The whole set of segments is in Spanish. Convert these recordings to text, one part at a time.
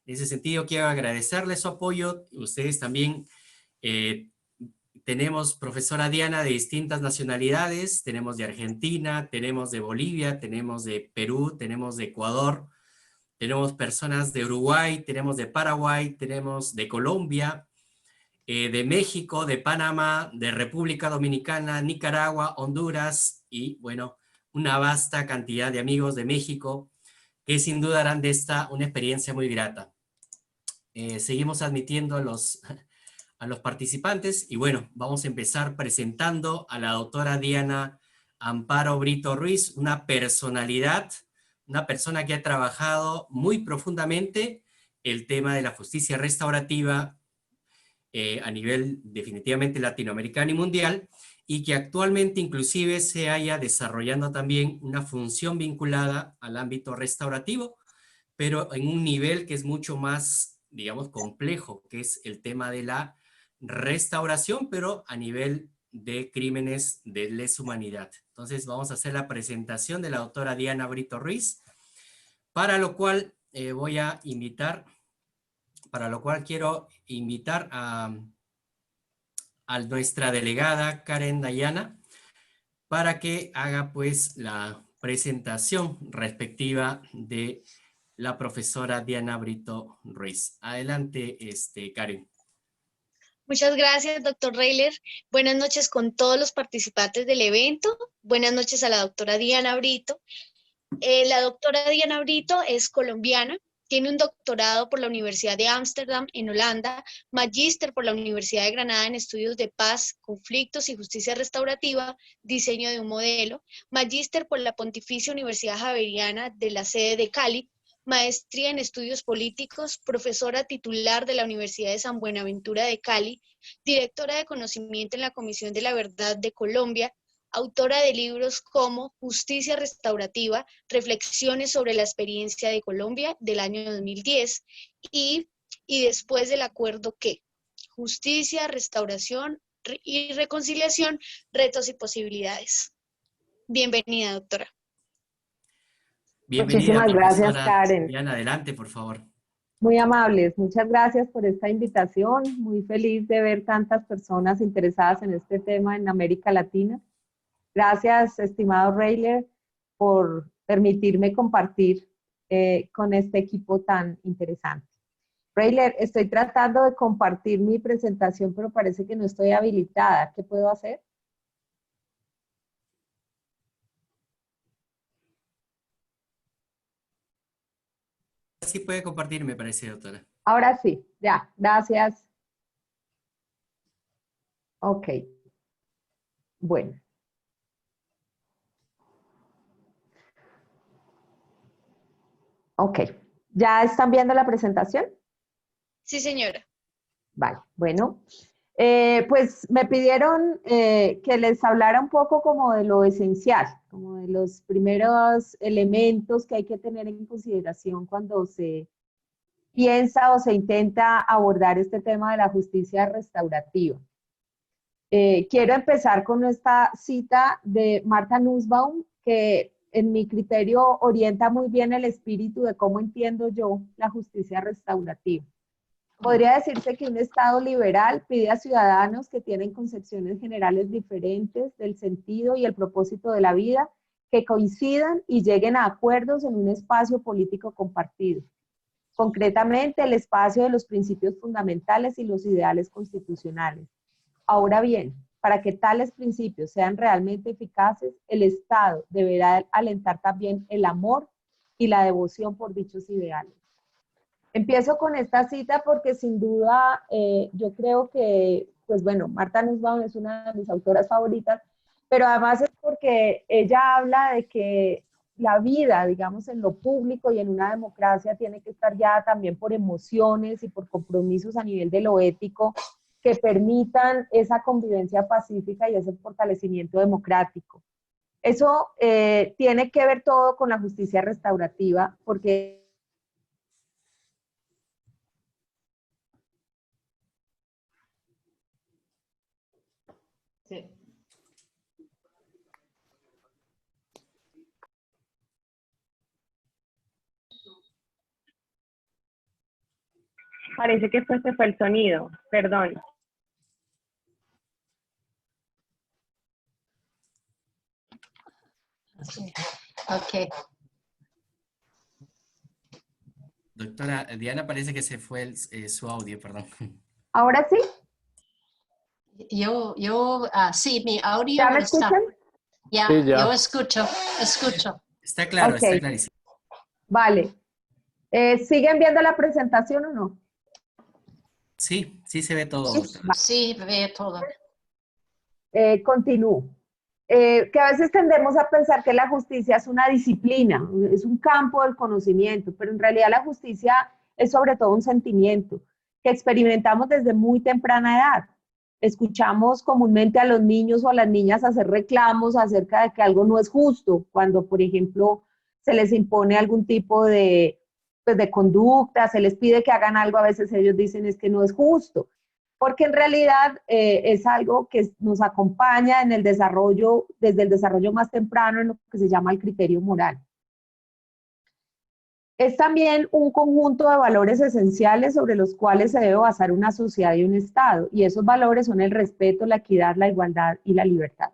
En ese sentido, quiero agradecerles su apoyo. Ustedes también tenemos profesora Diana de distintas nacionalidades, tenemos de Argentina, tenemos de Bolivia, tenemos de Perú, tenemos de Ecuador, tenemos personas de Uruguay, tenemos de Paraguay, tenemos de Colombia, de México, de Panamá, de República Dominicana, Nicaragua, Honduras y, bueno, una vasta cantidad de amigos de México que sin duda harán de esta una experiencia muy grata. Seguimos admitiendo a los participantes y bueno, vamos a empezar presentando a la doctora Diana Amparo Brito Ruiz, una personalidad, una persona que ha trabajado muy profundamente el tema de la justicia restaurativa a nivel definitivamente latinoamericano y mundial, y que actualmente inclusive se haya desarrollando también una función vinculada al ámbito restaurativo, pero en un nivel que es mucho más, digamos, complejo, que es el tema de la restauración, pero a nivel de crímenes de lesa humanidad. Entonces vamos a hacer la presentación de la doctora Diana Brito Ruiz, para lo cual quiero invitar a nuestra delegada Karen Dayana para que haga pues la presentación respectiva de la profesora Diana Brito Ruiz. Adelante, Karen. Muchas gracias, doctor Reiler. Buenas noches con todos los participantes del evento. Buenas noches a la doctora Diana Brito. La doctora Diana Brito es colombiana, tiene un doctorado por la Universidad de Ámsterdam en Holanda, magíster por la Universidad de Granada en estudios de paz, conflictos y justicia restaurativa, diseño de un modelo, magíster por la Pontificia Universidad Javeriana de la sede de Cali, maestría en estudios políticos, profesora titular de la Universidad de San Buenaventura de Cali, directora de conocimiento en la Comisión de la Verdad de Colombia, autora de libros como Justicia Restaurativa, Reflexiones sobre la experiencia de Colombia del año 2010 y Después del acuerdo que, Justicia, Restauración y Reconciliación, Retos y Posibilidades. Bienvenida, doctora. Bienvenida, Muchísimas gracias, profesora Karen. Diana, adelante, por favor. Muy amables, muchas gracias por esta invitación. Muy feliz de ver tantas personas interesadas en este tema en América Latina. Gracias, estimado Reiler, por permitirme compartir con este equipo tan interesante. Reiler, estoy tratando de compartir mi presentación, pero parece que no estoy habilitada. ¿Qué puedo hacer? Sí puede compartir, me parece, doctora. Ahora sí, ya, gracias. Ok, bueno. Ok, ¿ya están viendo la presentación? Sí, señora. Vale, bueno. Pues me pidieron que les hablara un poco como de lo esencial, como de los primeros elementos que hay que tener en consideración cuando se piensa o se intenta abordar este tema de la justicia restaurativa. Quiero empezar con esta cita de Martha Nussbaum, que en mi criterio orienta muy bien el espíritu de cómo entiendo yo la justicia restaurativa. Podría decirse que un Estado liberal pide a ciudadanos que tienen concepciones generales diferentes del sentido y el propósito de la vida que coincidan y lleguen a acuerdos en un espacio político compartido. Concretamente, el espacio de los principios fundamentales y los ideales constitucionales. Ahora bien, para que tales principios sean realmente eficaces, el Estado deberá alentar también el amor y la devoción por dichos ideales. Empiezo con esta cita porque sin duda yo creo que, pues bueno, Martha Nussbaum es una de mis autoras favoritas, pero además es porque ella habla de que la vida, digamos, en lo público y en una democracia tiene que estar ya también por emociones y por compromisos a nivel de lo ético que permitan esa convivencia pacífica y ese fortalecimiento democrático. Eso tiene que ver todo con la justicia restaurativa, porque sí. Parece que se fue el sonido, perdón. Ok. Doctora Diana, parece que se fue su audio, perdón. ¿Ahora sí? Sí, mi audio ¿Ya me está. escuchan? Ya, Sí, ya. yo escucho. Está claro, Ok. está clarísimo. Vale. ¿Siguen viendo la presentación o no? Sí, sí se ve todo, Sí. doctora. Sí, veo todo. Continúo. Que a veces tendemos a pensar que la justicia es una disciplina, es un campo del conocimiento, pero en realidad la justicia es sobre todo un sentimiento que experimentamos desde muy temprana edad. Escuchamos comúnmente a los niños o a las niñas hacer reclamos acerca de que algo no es justo, cuando, por ejemplo, se les impone algún tipo de, pues, de conducta, se les pide que hagan algo, a veces ellos dicen es que no es justo, porque en realidad es algo que nos acompaña en el desarrollo, desde el desarrollo más temprano, en lo que se llama el criterio moral. Es también un conjunto de valores esenciales sobre los cuales se debe basar una sociedad y un Estado, y esos valores son el respeto, la equidad, la igualdad y la libertad.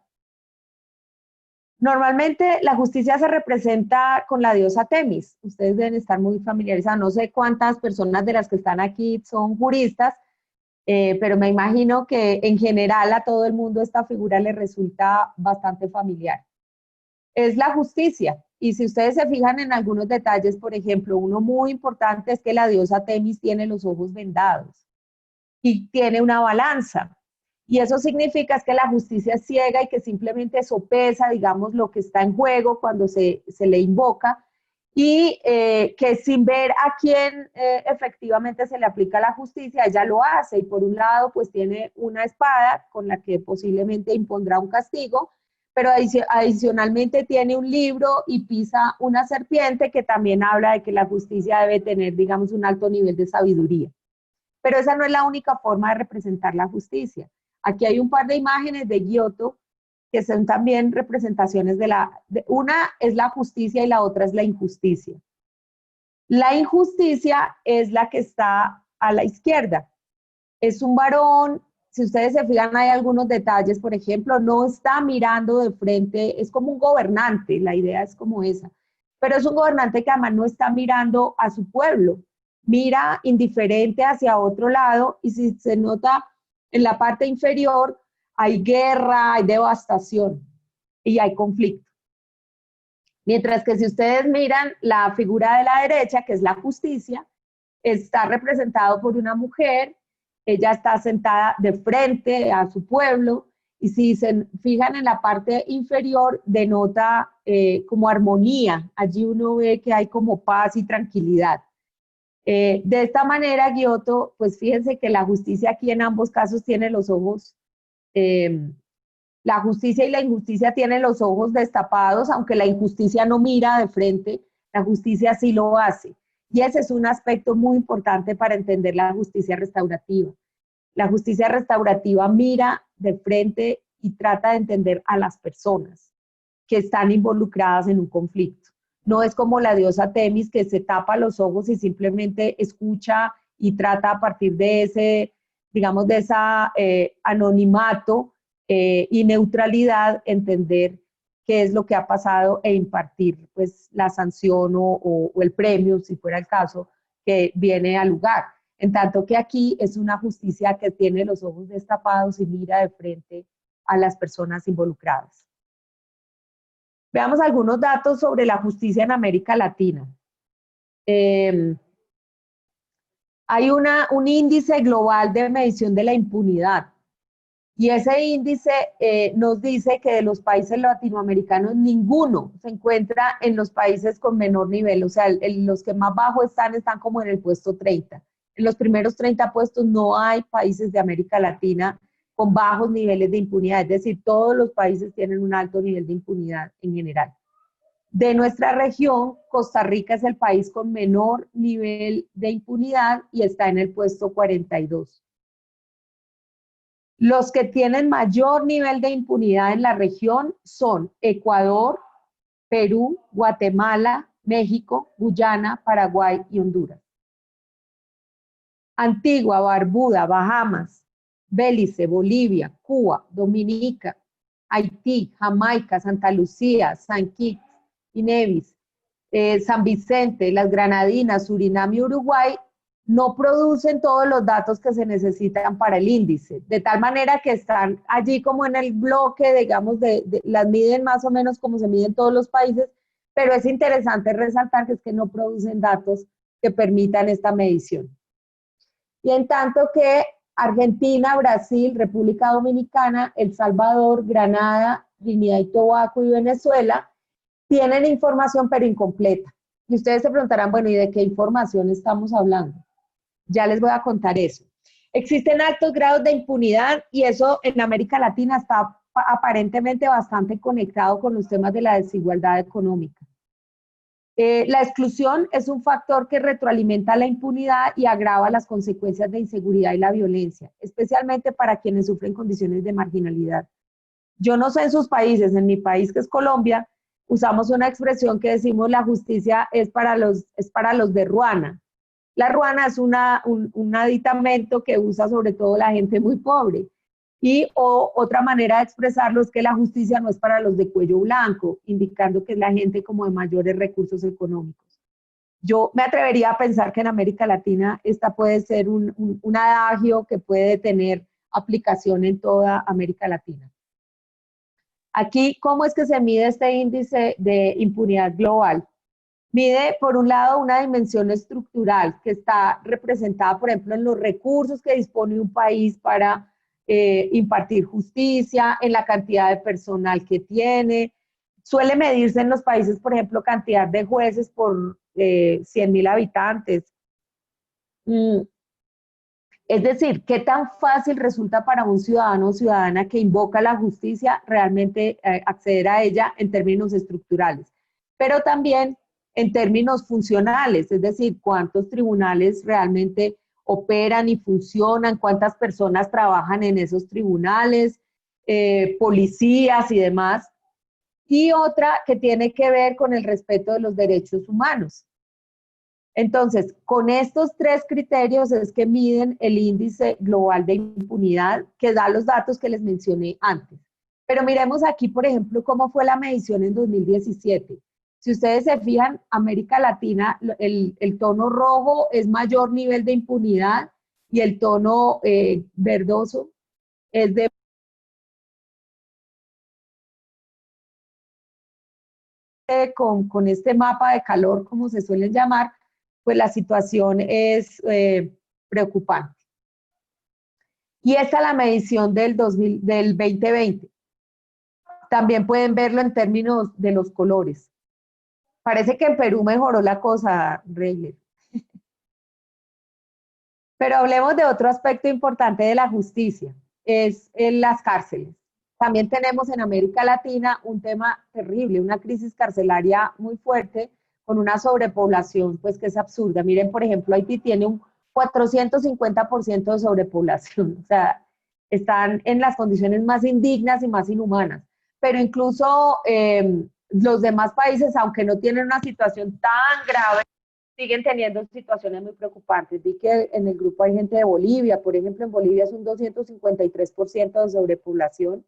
Normalmente la justicia se representa con la diosa Temis. Ustedes deben estar muy familiarizados. No sé cuántas personas de las que están aquí son juristas, pero me imagino que en general a todo el mundo esta figura le resulta bastante familiar. Es la justicia, y si ustedes se fijan en algunos detalles, por ejemplo, uno muy importante es que la diosa Temis tiene los ojos vendados y tiene una balanza. Y eso significa que la justicia es ciega y que simplemente sopesa, digamos, lo que está en juego cuando se le invoca, y que sin ver a quién efectivamente se le aplica la justicia, ella lo hace, y por un lado pues tiene una espada con la que posiblemente impondrá un castigo, pero adicionalmente tiene un libro y pisa una serpiente que también habla de que la justicia debe tener, digamos, un alto nivel de sabiduría. Pero esa no es la única forma de representar la justicia. Aquí hay un par de imágenes de Giotto que son también representaciones una es la justicia y la otra es la injusticia. La injusticia es la que está a la izquierda. Es un varón, si ustedes se fijan hay algunos detalles, por ejemplo, no está mirando de frente, es como un gobernante, la idea es como esa, pero es un gobernante que además no está mirando a su pueblo, mira indiferente hacia otro lado, y si se nota en la parte inferior, hay guerra, hay devastación y hay conflicto. Mientras que si ustedes miran la figura de la derecha, que es la justicia, está representado por una mujer, ella está sentada de frente a su pueblo, y si se fijan en la parte inferior, denota como armonía, allí uno ve que hay como paz y tranquilidad. De esta manera, Giotto, pues fíjense que la justicia aquí en ambos casos tiene los ojos, la justicia y la injusticia tienen los ojos destapados, aunque la injusticia no mira de frente, la justicia sí lo hace. Y ese es un aspecto muy importante para entender la justicia restaurativa. La justicia restaurativa mira de frente y trata de entender a las personas que están involucradas en un conflicto. No es como la diosa Temis, que se tapa los ojos y simplemente escucha y trata a partir de ese, digamos, de esa anonimato y neutralidad, entender qué es lo que ha pasado e impartir pues la sanción o el premio, si fuera el caso, que viene al lugar. En tanto que aquí es una justicia que tiene los ojos destapados y mira de frente a las personas involucradas. Veamos algunos datos sobre la justicia en América Latina. Hay un índice global de medición de la impunidad, y ese índice nos dice que de los países latinoamericanos ninguno se encuentra en los países con menor nivel, o sea, los que más bajo están como en el puesto 30. En los primeros 30 puestos no hay países de América Latina con bajos niveles de impunidad, es decir, todos los países tienen un alto nivel de impunidad en general. De nuestra región, Costa Rica es el país con menor nivel de impunidad y está en el puesto 42. Los que tienen mayor nivel de impunidad en la región son Ecuador, Perú, Guatemala, México, Guyana, Paraguay y Honduras. Antigua, Barbuda, Bahamas, Belice, Bolivia, Cuba, Dominica, Haití, Jamaica, Santa Lucía, San Kitts y Nevis, San Vicente, las Granadinas, Surinam y Uruguay no producen todos los datos que se necesitan para el índice, de tal manera que están allí como en el bloque, digamos, las miden más o menos como se miden todos los países, pero es interesante resaltar que es que no producen datos que permitan esta medición. Y en tanto que Argentina, Brasil, República Dominicana, El Salvador, Granada, Trinidad y Tobago y Venezuela tienen información pero incompleta. Y ustedes se preguntarán, bueno, ¿y de qué información estamos hablando? Ya les voy a contar eso. Existen altos grados de impunidad y eso en América Latina está aparentemente bastante conectado con los temas de la desigualdad económica. La exclusión es un factor que retroalimenta la impunidad y agrava las consecuencias de inseguridad y la violencia, especialmente para quienes sufren condiciones de marginalidad. Yo no sé en sus países, en mi país que es Colombia, usamos una expresión que decimos la justicia es para los de ruana. La ruana es un aditamento que usa sobre todo la gente muy pobre. Y otra manera de expresarlo es que la justicia no es para los de cuello blanco, indicando que es la gente como de mayores recursos económicos. Yo me atrevería a pensar que en América Latina esta puede ser un adagio que puede tener aplicación en toda América Latina. Aquí, ¿cómo es que se mide este índice de impunidad global? Mide, por un lado, una dimensión estructural que está representada, por ejemplo, en los recursos que dispone un país para impartir justicia, en la cantidad de personal que tiene. Suele medirse en los países, por ejemplo, cantidad de jueces por 100.000 habitantes. Es decir, qué tan fácil resulta para un ciudadano o ciudadana que invoca la justicia realmente acceder a ella en términos estructurales, pero también en términos funcionales, es decir, cuántos tribunales realmente operan y funcionan, cuántas personas trabajan en esos tribunales, policías y demás. Y otra que tiene que ver con el respeto de los derechos humanos. Entonces, con estos tres criterios es que miden el índice global de impunidad, que da los datos que les mencioné antes. Pero miremos aquí, por ejemplo, cómo fue la medición en 2017. Si ustedes se fijan, América Latina, el tono rojo es mayor nivel de impunidad y el tono verdoso es de con este mapa de calor, como se suelen llamar, pues la situación es preocupante. Y esta es la medición del 2020. También pueden verlo en términos de los colores. Parece que en Perú mejoró la cosa, Reiler. Pero hablemos de otro aspecto importante de la justicia, es en las cárceles. También tenemos en América Latina un tema terrible, una crisis carcelaria muy fuerte, con una sobrepoblación pues que es absurda. Miren, por ejemplo, Haití tiene un 450% de sobrepoblación, o sea, están en las condiciones más indignas y más inhumanas. Pero incluso los demás países, aunque no tienen una situación tan grave, siguen teniendo situaciones muy preocupantes. Vi que en el grupo hay gente de Bolivia, por ejemplo, en Bolivia es un 253% de sobrepoblación,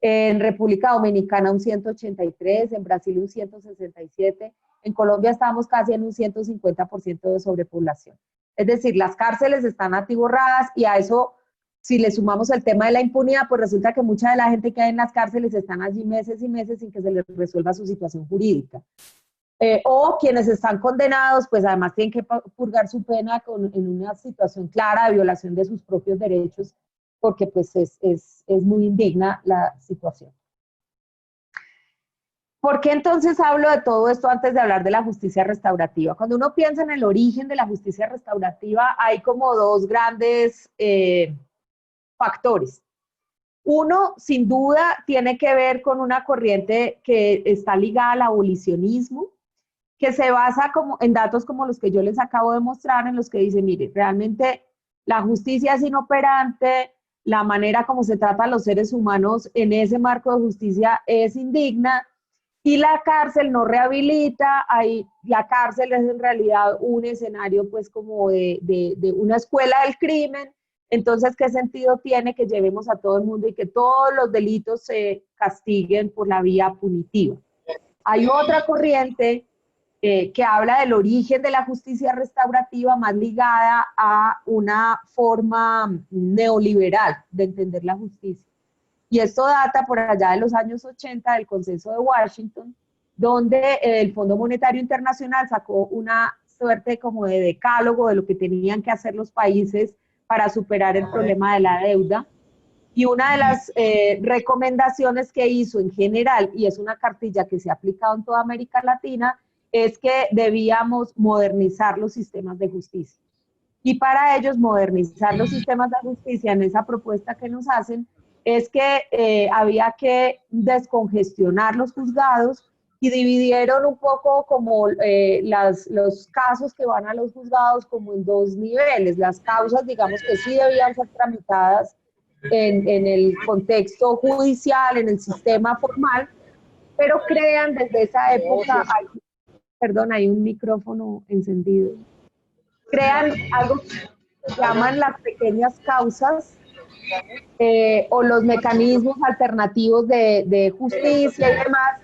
en República Dominicana un 183%, en Brasil un 167%, en Colombia estamos casi en un 150% de sobrepoblación. Es decir, las cárceles están atiborradas y a eso, si le sumamos el tema de la impunidad, pues resulta que mucha de la gente que hay en las cárceles están allí meses y meses sin que se les resuelva su situación jurídica. O quienes están condenados, pues además tienen que purgar su pena en una situación clara de violación de sus propios derechos, porque pues es muy indigna la situación. ¿Por qué entonces hablo de todo esto antes de hablar de la justicia restaurativa? Cuando uno piensa en el origen de la justicia restaurativa, hay como dos grandes factores. Uno, sin duda, tiene que ver con una corriente que está ligada al abolicionismo, que se basa en datos como los que yo les acabo de mostrar, en los que dice, mire, realmente la justicia es inoperante, la manera como se trata a los seres humanos en ese marco de justicia es indigna, y la cárcel no rehabilita, la cárcel es en realidad un escenario pues como de una escuela del crimen. Entonces, ¿qué sentido tiene que llevemos a todo el mundo y que todos los delitos se castiguen por la vía punitiva? Hay otra corriente que habla del origen de la justicia restaurativa más ligada a una forma neoliberal de entender la justicia. Y esto data por allá de los años 80 del Consenso de Washington, donde el Fondo Monetario Internacional sacó una suerte como de decálogo de lo que tenían que hacer los países para superar el problema de la deuda. Y una de las recomendaciones que hizo en general, y es una cartilla que se ha aplicado en toda América Latina, es que debíamos modernizar los sistemas de justicia. Y para ellos modernizar los sistemas de justicia en esa propuesta que nos hacen, es que había que descongestionar los juzgados y dividieron un poco como los casos que van a los juzgados como en dos niveles. Las causas, digamos que sí debían ser tramitadas en el contexto judicial, en el sistema formal, pero crean desde esa época, perdón, hay un micrófono encendido, crean algo que llaman las pequeñas causas, o los mecanismos alternativos de justicia y demás.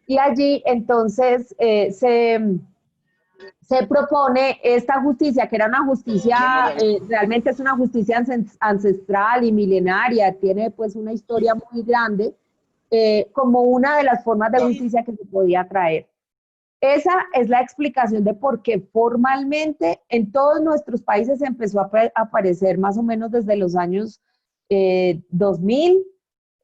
Y allí entonces se propone esta justicia, que era una justicia, realmente es una justicia ancestral y milenaria, tiene pues una historia muy grande, como una de las formas de justicia que se podía traer. Esa es la explicación de por qué formalmente en todos nuestros países empezó a aparecer más o menos desde los años 2000,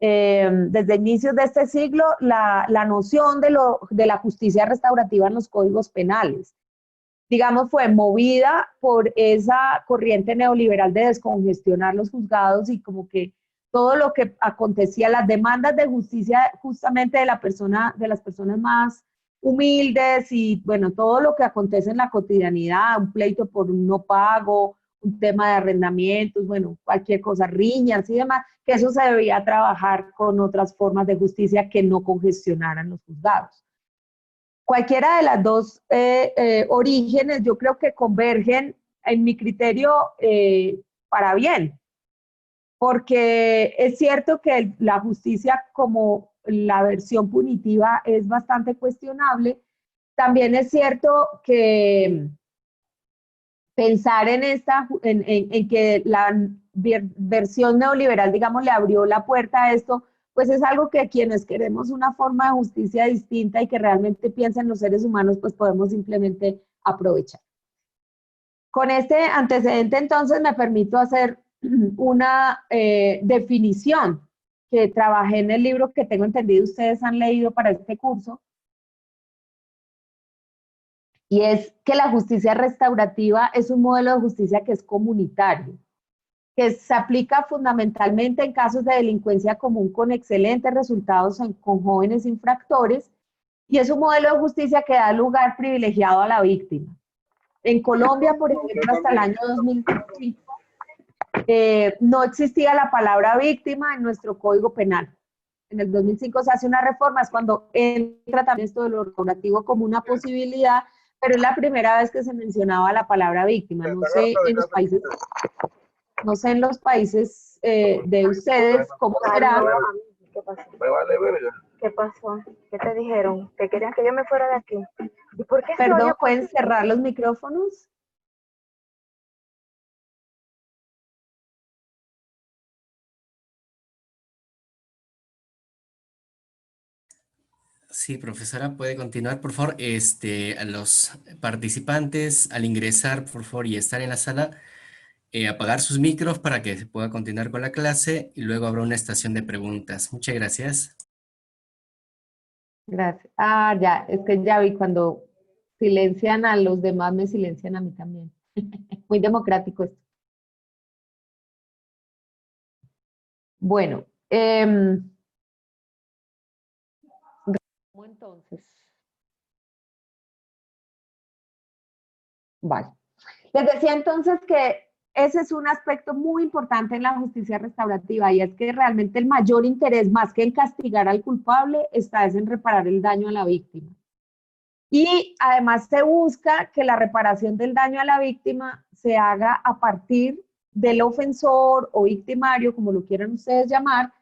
desde inicios de este siglo, la noción de la justicia restaurativa en los códigos penales. Digamos, fue movida por esa corriente neoliberal de descongestionar los juzgados y como que todo lo que acontecía, las demandas de justicia justamente de las personas más humildes y bueno, todo lo que acontece en la cotidianidad, un pleito por un no pago, un tema de arrendamientos, bueno, cualquier cosa, riñas y demás, que eso se debía trabajar con otras formas de justicia que no congestionaran los juzgados. Cualquiera de las dos orígenes yo creo que convergen, en mi criterio, para bien, porque es cierto que la justicia como la versión punitiva es bastante cuestionable. También es cierto que pensar en que la versión neoliberal, digamos, le abrió la puerta a esto, pues es algo que quienes queremos una forma de justicia distinta y que realmente piensa en los seres humanos, pues podemos simplemente aprovechar. Con este antecedente, entonces, me permito hacer una definición que trabajé en el libro que tengo entendido ustedes han leído para este curso, y es que la justicia restaurativa es un modelo de justicia que es comunitario, que se aplica fundamentalmente en casos de delincuencia común con excelentes resultados con jóvenes infractores, y es un modelo de justicia que da lugar privilegiado a la víctima. En Colombia, por ejemplo, hasta el año 2005, no existía la palabra víctima en nuestro Código Penal. En el 2005 se hace una reforma, es cuando entra también esto de lo normativo como una posibilidad, pero es la primera vez que se mencionaba la palabra víctima. No sé en los países de ustedes cómo será. ¿Qué pasó? Me vale verga. ¿Qué pasó? ¿Qué te dijeron? ¿Que querían que yo me fuera de aquí? ¿Y por qué? Perdón, ¿pueden cerrar los micrófonos? Sí, profesora, puede continuar, por favor. A los participantes, al ingresar, por favor, y estar en la sala, apagar sus micros para que se pueda continuar con la clase y luego habrá una estación de preguntas. Muchas gracias. Gracias. Ah, ya, es que ya vi cuando silencian a los demás, me silencian a mí también. Muy democrático esto. Bueno, entonces. Vale. Les decía entonces que ese es un aspecto muy importante en la justicia restaurativa, y es que realmente el mayor interés, más que en castigar al culpable, está en reparar el daño a la víctima. Y además se busca que la reparación del daño a la víctima se haga a partir del ofensor o victimario, como lo quieran ustedes llamar,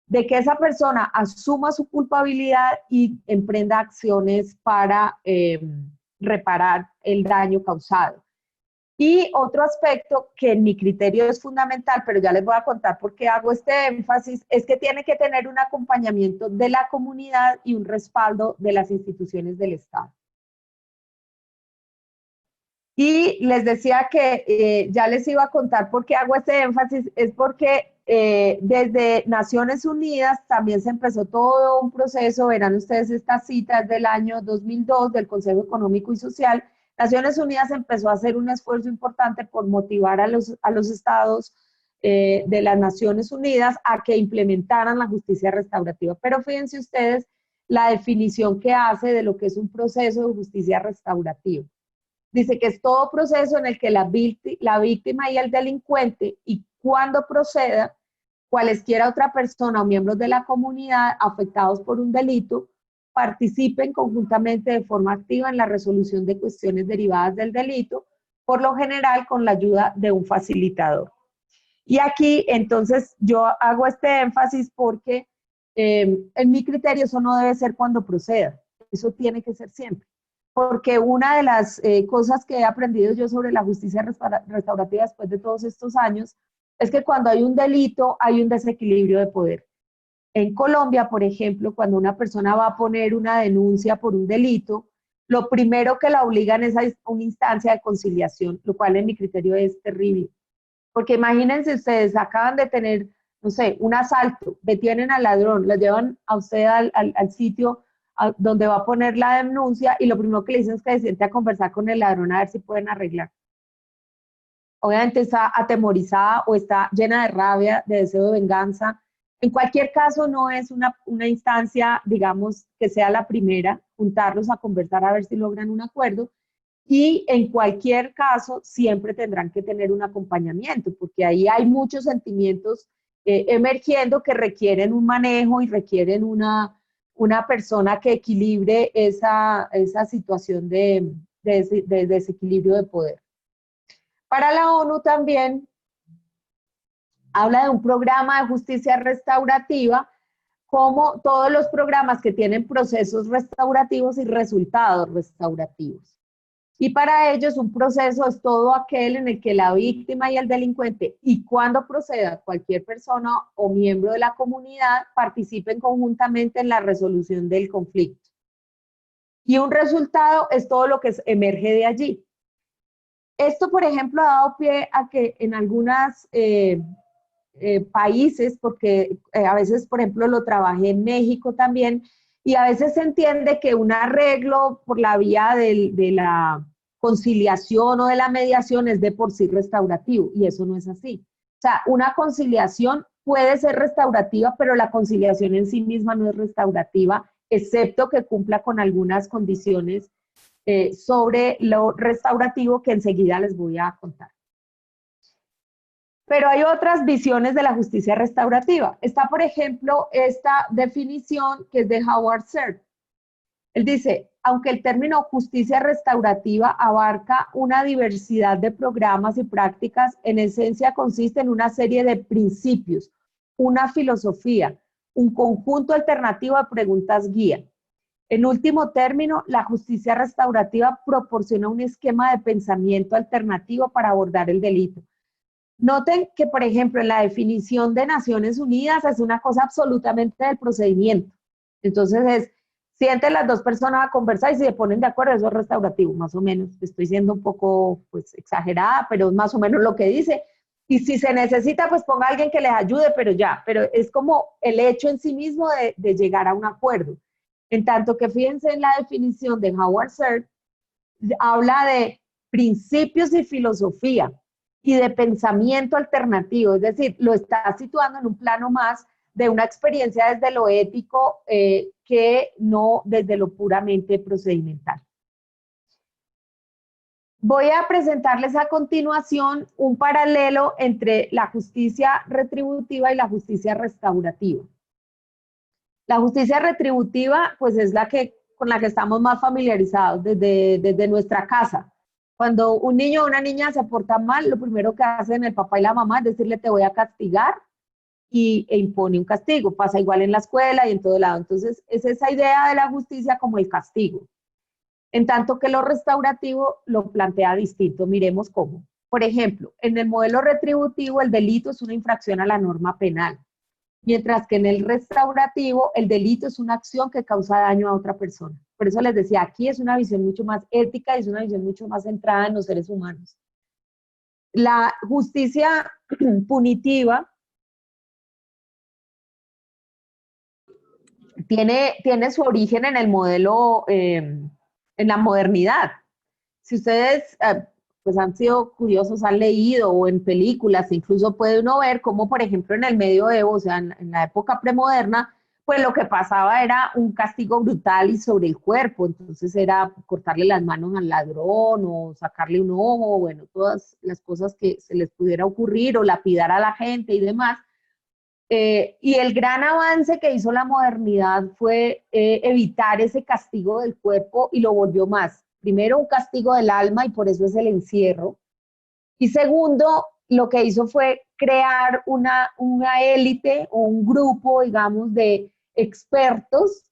de que esa persona asuma su culpabilidad y emprenda acciones para reparar el daño causado. Y otro aspecto que en mi criterio es fundamental, pero ya les voy a contar por qué hago este énfasis, es que tiene que tener un acompañamiento de la comunidad y un respaldo de las instituciones del Estado. Y les decía que ya les iba a contar por qué hago este énfasis, es porque desde Naciones Unidas también se empezó todo un proceso, verán ustedes estas citas del año 2002 del Consejo Económico y Social. Naciones Unidas empezó a hacer un esfuerzo importante por motivar a los estados de las Naciones Unidas a que implementaran la justicia restaurativa. Pero fíjense ustedes la definición que hace de lo que es un proceso de justicia restaurativa. Dice que es todo proceso en el que la víctima y el delincuente, y cuando proceda, cualesquiera otra persona o miembros de la comunidad afectados por un delito, participen conjuntamente de forma activa en la resolución de cuestiones derivadas del delito, por lo general con la ayuda de un facilitador. Y aquí, entonces, yo hago este énfasis porque en mi criterio eso no debe ser cuando proceda, eso tiene que ser siempre. Porque una de las cosas que he aprendido yo sobre la justicia restaurativa después de todos estos años es que cuando hay un delito hay un desequilibrio de poder. En Colombia, por ejemplo, cuando una persona va a poner una denuncia por un delito, lo primero que la obligan es a una instancia de conciliación, lo cual en mi criterio es terrible. Porque imagínense ustedes, acaban de tener, no sé, un asalto, detienen al ladrón, lo llevan a usted al sitio donde va a poner la denuncia, y lo primero que le dicen es que se siente a conversar con el ladrón a ver si pueden arreglar. Obviamente está atemorizada o está llena de rabia, de deseo de venganza. En cualquier caso, no es una instancia, digamos, que sea la primera, juntarlos a conversar a ver si logran un acuerdo, y en cualquier caso siempre tendrán que tener un acompañamiento, porque ahí hay muchos sentimientos emergiendo que requieren un manejo y requieren una persona que equilibre esa situación de desequilibrio de poder. Para la ONU también habla de un programa de justicia restaurativa, como todos los programas que tienen procesos restaurativos y resultados restaurativos. Y para ellos un proceso es todo aquel en el que la víctima y el delincuente, y cuando proceda cualquier persona o miembro de la comunidad, participen conjuntamente en la resolución del conflicto. Y un resultado es todo lo que emerge de allí. Esto, por ejemplo, ha dado pie a que en algunos países, porque a veces, por ejemplo, lo trabajé en México también, y a veces se entiende que un arreglo por la vía de la conciliación o de la mediación es de por sí restaurativo, y eso no es así. O sea, una conciliación puede ser restaurativa, pero la conciliación en sí misma no es restaurativa, excepto que cumpla con algunas condiciones sobre lo restaurativo que enseguida les voy a contar. Pero hay otras visiones de la justicia restaurativa. Está, por ejemplo, esta definición que es de Howard Zerr. Él dice, aunque el término justicia restaurativa abarca una diversidad de programas y prácticas, en esencia consiste en una serie de principios, una filosofía, un conjunto alternativo de preguntas guía. En último término, la justicia restaurativa proporciona un esquema de pensamiento alternativo para abordar el delito. Noten que, por ejemplo, en la definición de Naciones Unidas es una cosa absolutamente del procedimiento. Entonces sienten las dos personas a conversar y si se ponen de acuerdo, eso es restaurativo, más o menos. Estoy siendo un poco pues exagerada, pero es más o menos lo que dice. Y si se necesita, pues ponga a alguien que les ayude, pero ya. Pero es como el hecho en sí mismo de llegar a un acuerdo. En tanto que fíjense en la definición de Howard Zerr, habla de principios y filosofía y de pensamiento alternativo, es decir, lo está situando en un plano más de una experiencia desde lo ético que no desde lo puramente procedimental. voy a presentarles a continuación un paralelo entre la justicia retributiva y la justicia restaurativa. La justicia retributiva, pues es la que, con la que estamos más familiarizados desde nuestra casa. Cuando un niño o una niña se porta mal, lo primero que hacen el papá y la mamá es decirle te voy a castigar e impone un castigo. Pasa igual en la escuela y en todo lado. Entonces, es esa idea de la justicia como el castigo. En tanto que lo restaurativo lo plantea distinto. Miremos cómo. Por ejemplo, en el modelo retributivo el delito es una infracción a la norma penal, mientras que en el restaurativo el delito es una acción que causa daño a otra persona. Por eso les decía, aquí es una visión mucho más ética y es una visión mucho más centrada en los seres humanos. La justicia punitiva tiene su origen en el modelo, en la modernidad. Si ustedes pues han sido curiosos, han leído o en películas, incluso puede uno ver cómo, por ejemplo, en el medioevo, o sea, en la época premoderna, pues lo que pasaba era un castigo brutal y sobre el cuerpo. Entonces era cortarle las manos al ladrón o sacarle un ojo, bueno, todas las cosas que se les pudiera ocurrir o lapidar a la gente y demás. Y el gran avance que hizo la modernidad fue evitar ese castigo del cuerpo y lo volvió más. Primero, un castigo del alma y por eso es el encierro. Y segundo, lo que hizo fue crear una élite o un grupo, digamos, de expertos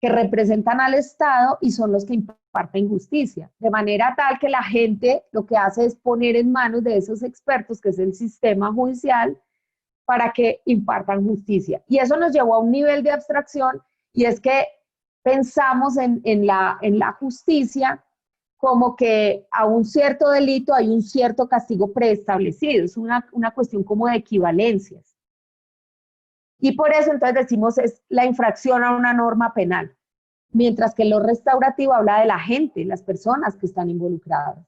que representan al Estado y son los que imparten justicia. De manera tal que la gente lo que hace es poner en manos de esos expertos, que es el sistema judicial, para que impartan justicia. Y eso nos llevó a un nivel de abstracción, y es que pensamos en la justicia como que a un cierto delito hay un cierto castigo preestablecido, es una cuestión como de equivalencias. Y por eso entonces decimos es la infracción a una norma penal, mientras que lo restaurativo habla de la gente, las personas que están involucradas.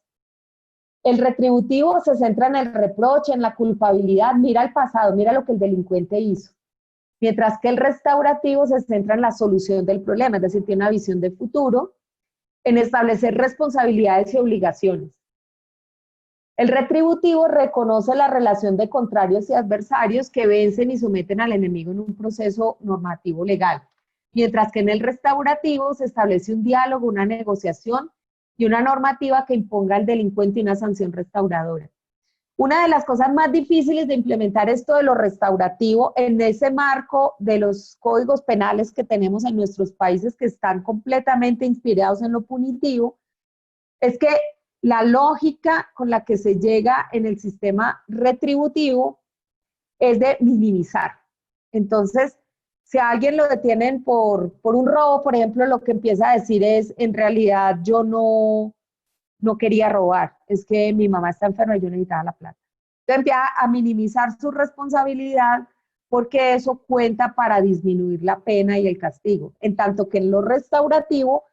El retributivo se centra en el reproche, en la culpabilidad, mira el pasado, mira lo que el delincuente hizo. Mientras que el restaurativo se centra en la solución del problema, es decir, tiene una visión de futuro, en establecer responsabilidades y obligaciones. El retributivo reconoce la relación de contrarios y adversarios que vencen y someten al enemigo en un proceso normativo legal. Mientras que en el restaurativo se establece un diálogo, una negociación y una normativa que imponga al delincuente una sanción restauradora. Una de las cosas más difíciles de implementar esto de lo restaurativo en ese marco de los códigos penales que tenemos en nuestros países que están completamente inspirados en lo punitivo, es que la lógica con la que se llega en el sistema retributivo es de minimizar. Entonces, si a alguien lo detienen por un robo, por ejemplo, lo que empieza a decir es, en realidad yo no quería robar, es que mi mamá está enferma y yo necesitaba la plata. Entonces empieza a minimizar su responsabilidad porque eso cuenta para disminuir la pena y el castigo. En tanto que en lo restaurativo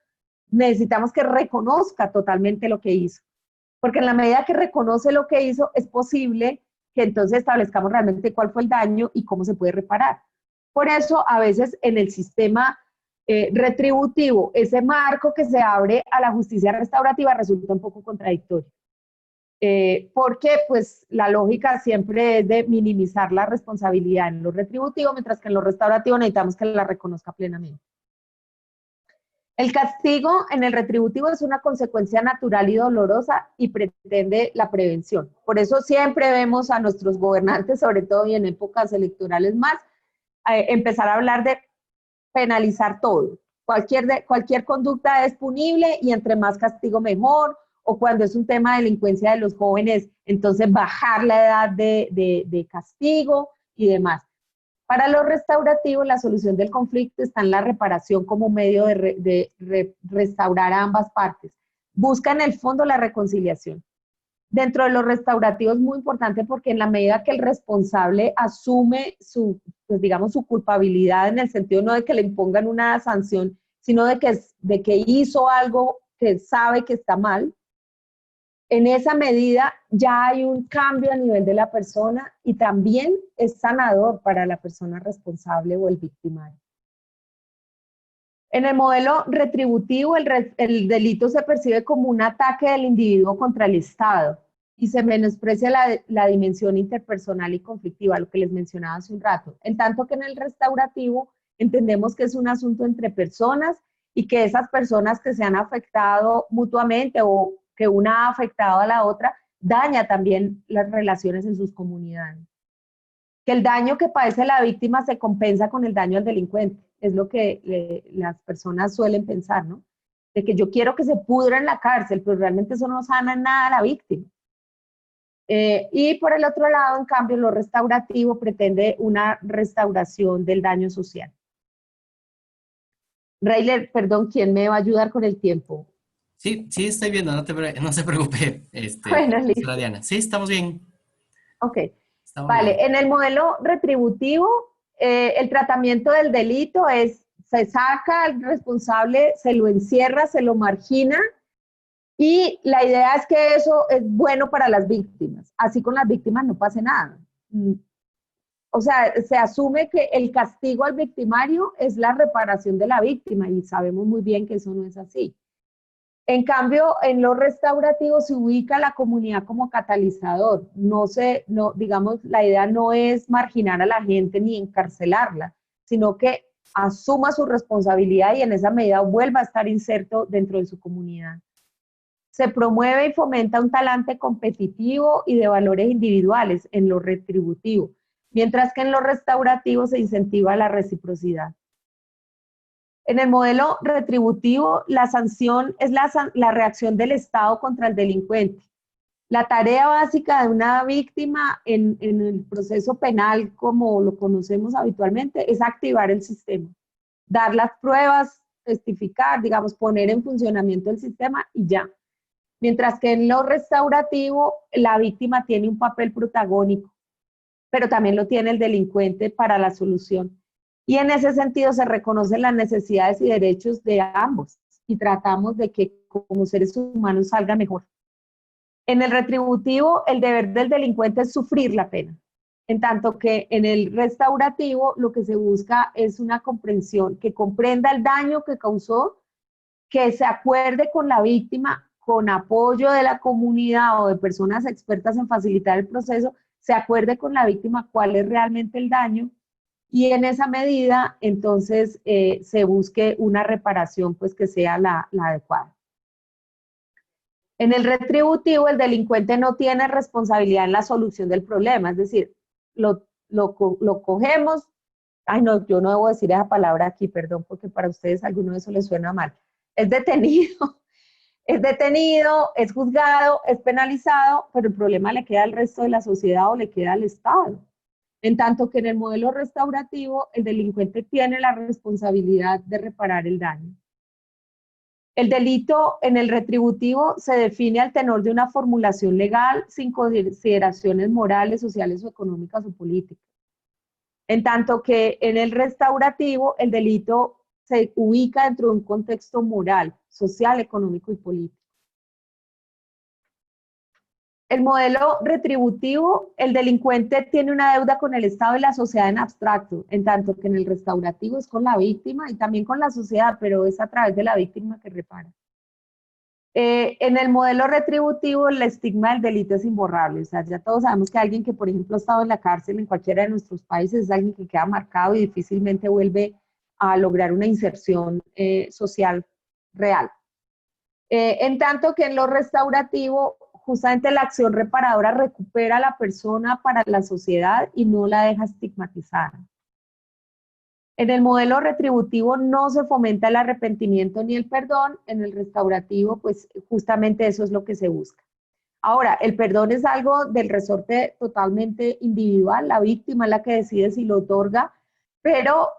necesitamos que reconozca totalmente lo que hizo. Porque en la medida que reconoce lo que hizo, es posible que entonces establezcamos realmente cuál fue el daño y cómo se puede reparar. Por eso, a veces en el sistema retributivo, ese marco que se abre a la justicia restaurativa resulta un poco contradictorio. Porque pues la lógica siempre es de minimizar la responsabilidad en lo retributivo, mientras que en lo restaurativo necesitamos que la reconozca plenamente. El castigo en el retributivo es una consecuencia natural y dolorosa y pretende la prevención. Por eso siempre vemos a nuestros gobernantes, sobre todo y en épocas electorales más, empezar a hablar de penalizar todo. Cualquier conducta es punible y entre más castigo mejor, o cuando es un tema de delincuencia de los jóvenes, entonces bajar la edad de castigo y demás. Para los restaurativos, la solución del conflicto está en la reparación como medio de restaurar a ambas partes. Busca en el fondo la reconciliación. Dentro de los restaurativos es muy importante porque en la medida que el responsable asume pues digamos, su culpabilidad en el sentido no de que le impongan una sanción, sino de que hizo algo que sabe que está mal, en esa medida ya hay un cambio a nivel de la persona y también es sanador para la persona responsable o el victimario. En el modelo retributivo, el delito se percibe como un ataque del individuo contra el Estado y se menosprecia la dimensión interpersonal y conflictiva, lo que les mencionaba hace un rato. En tanto que en el restaurativo entendemos que es un asunto entre personas y que esas personas que se han afectado mutuamente o que una ha afectado a la otra, daña también las relaciones en sus comunidades. Que el daño que padece la víctima se compensa con el daño al delincuente, es lo que las personas suelen pensar, ¿no? De que yo quiero que se pudra en la cárcel, pero realmente eso no sana en nada a la víctima. Y por el otro lado, en cambio, lo restaurativo pretende una restauración del daño social. Rayler, perdón, ¿quién me va a ayudar con el tiempo? Sí, sí, estoy viendo, no se preocupe, Bueno, listo. profesora Diana. Sí, estamos bien. Ok. Estamos Vale, bien. en el modelo retributivo, el tratamiento del delito es, se saca al responsable, se lo encierra, se lo margina, y la idea es que eso es bueno para las víctimas. Así con las víctimas no pase nada. O sea, se asume que el castigo al victimario es la reparación de la víctima, y sabemos muy bien que eso no es así. En cambio, en lo restaurativo se ubica la comunidad como catalizador. Digamos, la idea no es marginar a la gente ni encarcelarla, sino que asuma su responsabilidad y en esa medida vuelva a estar inserto dentro de su comunidad. Se promueve y fomenta un talante competitivo y de valores individuales en lo retributivo, mientras que en lo restaurativo se incentiva la reciprocidad. En el modelo retributivo, la sanción es la reacción del Estado contra el delincuente. La tarea básica de una víctima en el proceso penal, como lo conocemos habitualmente, es activar el sistema, dar las pruebas, testificar, digamos, poner en funcionamiento el sistema y ya. Mientras que en lo restaurativo, la víctima tiene un papel protagónico, pero también lo tiene el delincuente para la solución. Y en ese sentido se reconocen las necesidades y derechos de ambos y tratamos de que como seres humanos salga mejor. En el retributivo, el deber del delincuente es sufrir la pena, en tanto que en el restaurativo lo que se busca es una comprensión, que comprenda el daño que causó, que se acuerde con la víctima, con apoyo de la comunidad o de personas expertas en facilitar el proceso, se acuerde con la víctima cuál es realmente el daño, y en esa medida, entonces, se busque una reparación pues, que sea la adecuada. En el retributivo, el delincuente no tiene responsabilidad en la solución del problema, es decir, lo cogemos, ay no, yo no debo decir esa palabra aquí, perdón, porque para ustedes alguno de eso les suena mal, es detenido, es juzgado, es penalizado, pero el problema le queda al resto de la sociedad o le queda al Estado. En tanto que en el modelo restaurativo, el delincuente tiene la responsabilidad de reparar el daño. El delito en el retributivo se define al tenor de una formulación legal sin consideraciones morales, sociales o económicas o políticas. En tanto que en el restaurativo, el delito se ubica dentro de un contexto moral, social, económico y político. El modelo retributivo, el delincuente tiene una deuda con el Estado y la sociedad en abstracto, en tanto que en el restaurativo es con la víctima y también con la sociedad, pero es a través de la víctima que repara. En el modelo retributivo, el estigma del delito es imborrable. O sea, ya todos sabemos que alguien que, por ejemplo, ha estado en la cárcel en cualquiera de nuestros países es alguien que queda marcado y difícilmente vuelve a lograr una inserción social real. En tanto que en lo restaurativo, justamente la acción reparadora recupera a la persona para la sociedad y no la deja estigmatizada. En el modelo retributivo no se fomenta el arrepentimiento ni el perdón, en el restaurativo pues justamente eso es lo que se busca. Ahora, el perdón es algo del resorte totalmente individual, la víctima es la que decide si lo otorga, pero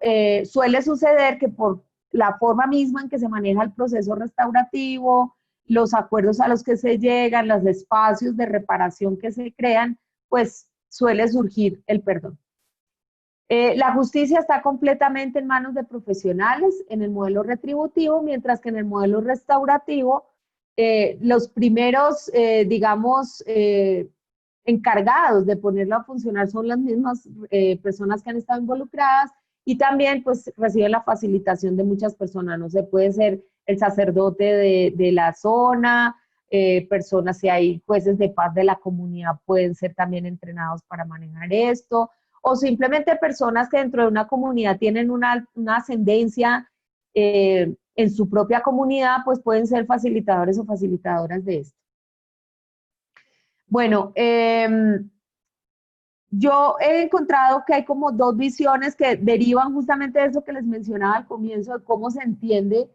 suele suceder que por la forma misma en que se maneja el proceso restaurativo, los acuerdos a los que se llegan, los espacios de reparación que se crean, pues suele surgir el perdón. La justicia está completamente en manos de profesionales en el modelo retributivo, mientras que en el modelo restaurativo, los primeros, encargados de ponerlo a funcionar son las mismas personas que han estado involucradas y también pues reciben la facilitación de muchas personas, no sé, puede ser el sacerdote de la zona, personas, si hay jueces de paz de la comunidad, pueden ser también entrenados para manejar esto, o simplemente personas que dentro de una comunidad tienen una ascendencia en su propia comunidad, pues pueden ser facilitadores o facilitadoras de esto. Bueno, yo he encontrado que hay como dos visiones que derivan justamente de eso que les mencionaba al comienzo, de cómo se entiende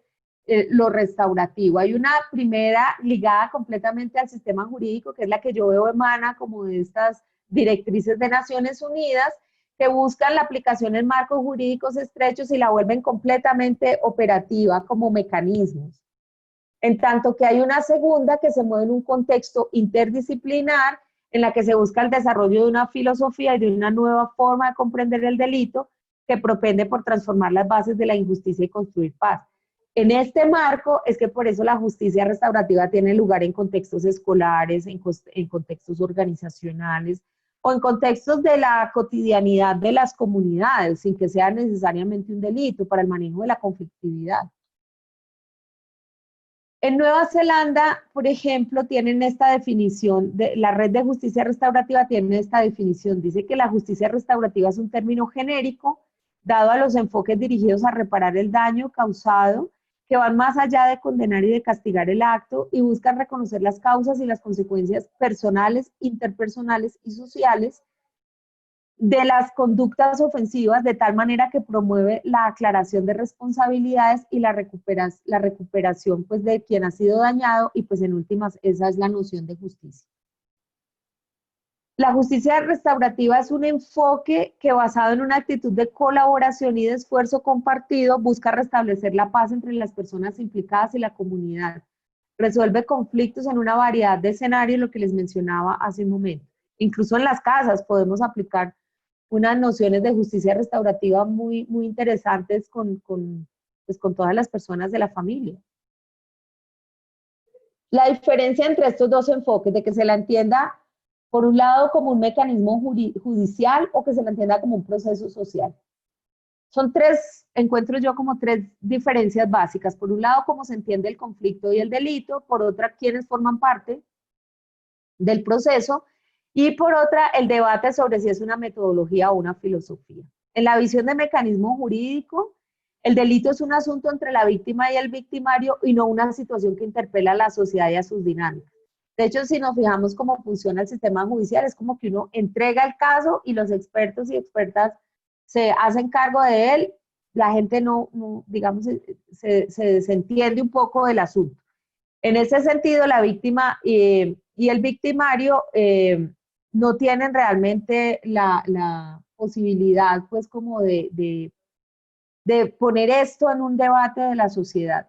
lo restaurativo. Hay una primera ligada completamente al sistema jurídico, que es la que yo veo emana como de estas directrices de Naciones Unidas, que buscan la aplicación en marcos jurídicos estrechos y la vuelven completamente operativa como mecanismos. En tanto que hay una segunda que se mueve en un contexto interdisciplinar, en la que se busca el desarrollo de una filosofía y de una nueva forma de comprender el delito que propende por transformar las bases de la injusticia y construir paz. En este marco es que por eso la justicia restaurativa tiene lugar en contextos escolares, en contextos organizacionales o en contextos de la cotidianidad de las comunidades, sin que sea necesariamente un delito para el manejo de la conflictividad. En Nueva Zelanda, por ejemplo, tienen esta definición, la Red de Justicia Restaurativa tiene esta definición, dice que la justicia restaurativa es un término genérico dado a los enfoques dirigidos a reparar el daño causado, que van más allá de condenar y de castigar el acto y buscan reconocer las causas y las consecuencias personales, interpersonales y sociales de las conductas ofensivas, de tal manera que promueve la aclaración de responsabilidades y la recuperación pues, de quien ha sido dañado, y pues en últimas esa es la noción de justicia. La justicia restaurativa es un enfoque que, basado en una actitud de colaboración y de esfuerzo compartido, busca restablecer la paz entre las personas implicadas y la comunidad. Resuelve conflictos en una variedad de escenarios, lo que les mencionaba hace un momento. Incluso en las casas podemos aplicar unas nociones de justicia restaurativa muy, muy interesantes pues con todas las personas de la familia. La diferencia entre estos dos enfoques, de que se la entienda por un lado como un mecanismo judicial o que se la entienda como un proceso social. Son tres, encuentro yo como tres diferencias básicas. Por un lado, cómo se entiende el conflicto y el delito, por otra, quiénes forman parte del proceso, y por otra, el debate sobre si es una metodología o una filosofía. En la visión de mecanismo jurídico, el delito es un asunto entre la víctima y el victimario y no una situación que interpela a la sociedad y a sus dinámicas. De hecho, si nos fijamos cómo funciona el sistema judicial, es como que uno entrega el caso y los expertos y expertas se hacen cargo de él, la gente no digamos, se desentiende un poco del asunto. En ese sentido, la víctima y el victimario no tienen realmente la posibilidad, pues, como de poner esto en un debate de la sociedad.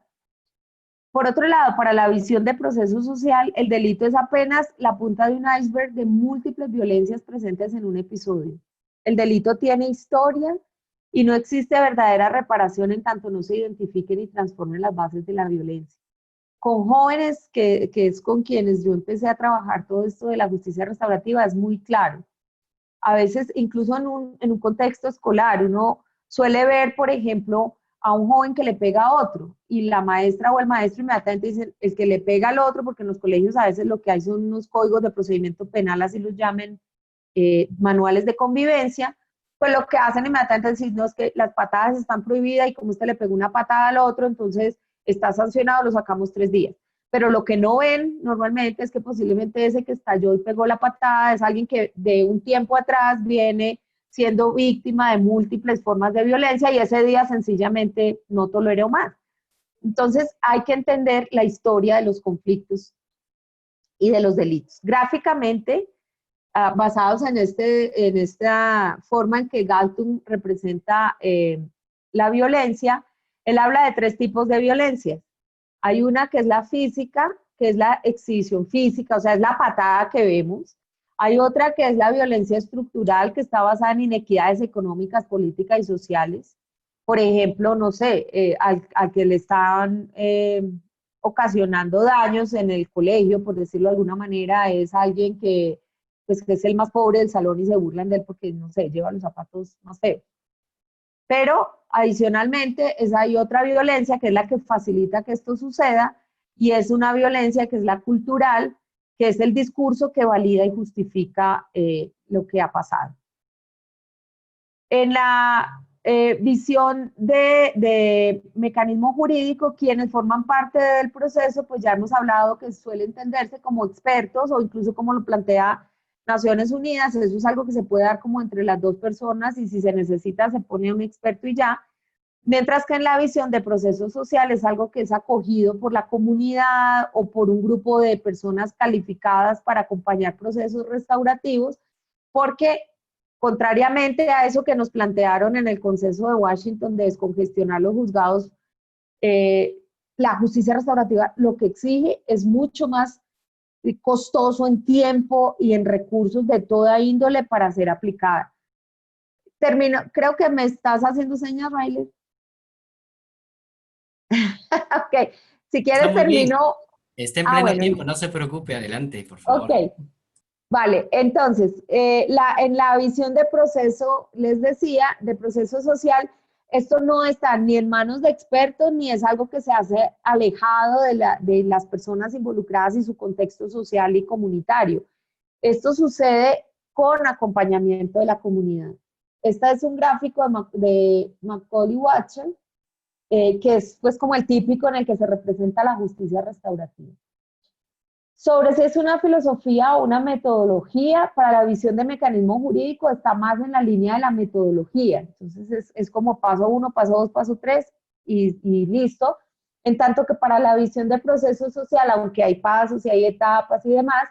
Por otro lado, para la visión de proceso social, el delito es apenas la punta de un iceberg de múltiples violencias presentes en un episodio. El delito tiene historia y no existe verdadera reparación en tanto no se identifiquen y transformen las bases de la violencia. Con jóvenes, que es con quienes yo empecé a trabajar todo esto de la justicia restaurativa, es muy claro. A veces, incluso en un contexto escolar, uno suele ver, por ejemplo, a un joven que le pega a otro, y la maestra o el maestro inmediatamente dicen, el que le pega al otro, porque en los colegios a veces lo que hay son unos códigos de procedimiento penal, así los llamen, manuales de convivencia, pues lo que hacen inmediatamente es decir, no, es que las patadas están prohibidas y como usted le pegó una patada al otro, entonces está sancionado, lo sacamos 3 días. Pero lo que no ven normalmente es que posiblemente ese que estalló y pegó la patada es alguien que de un tiempo atrás viene siendo víctima de múltiples formas de violencia y ese día sencillamente no toleró más. Entonces hay que entender la historia de los conflictos y de los delitos. Gráficamente, basados en esta forma en que Galtung representa la violencia, él habla de 3 tipos de violencia. Hay una que es la física, que es la exhibición física, o sea, es la patada que vemos. Hay otra que es la violencia estructural, que está basada en inequidades económicas, políticas y sociales. Por ejemplo, no sé, al que le están ocasionando daños en el colegio, por decirlo de alguna manera, es alguien que, pues, que es el más pobre del salón y se burlan de él porque, no sé, lleva los zapatos más feos. Pero adicionalmente hay otra violencia que es la que facilita que esto suceda, y es una violencia que es la cultural, que es el discurso que valida y justifica lo que ha pasado. En la visión de mecanismo jurídico, quienes forman parte del proceso, pues ya hemos hablado que suele entenderse como expertos, o incluso como lo plantea Naciones Unidas. Eso es algo que se puede dar como entre las dos personas, y si se necesita se pone un experto y ya. Mientras que en la visión de proceso social es algo que es acogido por la comunidad o por un grupo de personas calificadas para acompañar procesos restaurativos, porque contrariamente a eso que nos plantearon en el Consenso de Washington de descongestionar los juzgados, la justicia restaurativa lo que exige es mucho más costoso en tiempo y en recursos de toda índole para ser aplicada. Termino, creo que me estás haciendo señas, Riley. Ok, si quieres Está muy bien. termino. Está en pleno Bueno, tiempo, no se preocupe, adelante, por favor. ok, vale, entonces, en la visión de proceso, les decía, de proceso social, esto no está ni en manos de expertos, ni es algo que se hace alejado de las personas involucradas y su contexto social y comunitario. Esto sucede con acompañamiento de la comunidad. Este es un gráfico de Macaulay Watson, que es pues como el típico en el que se representa la justicia restaurativa. Sobre si es una filosofía o una metodología, para la visión de mecanismo jurídico está más en la línea de la metodología. Entonces es como paso 1, paso 2, paso 3 y listo. En tanto que para la visión de proceso social, aunque hay pasos y hay etapas y demás,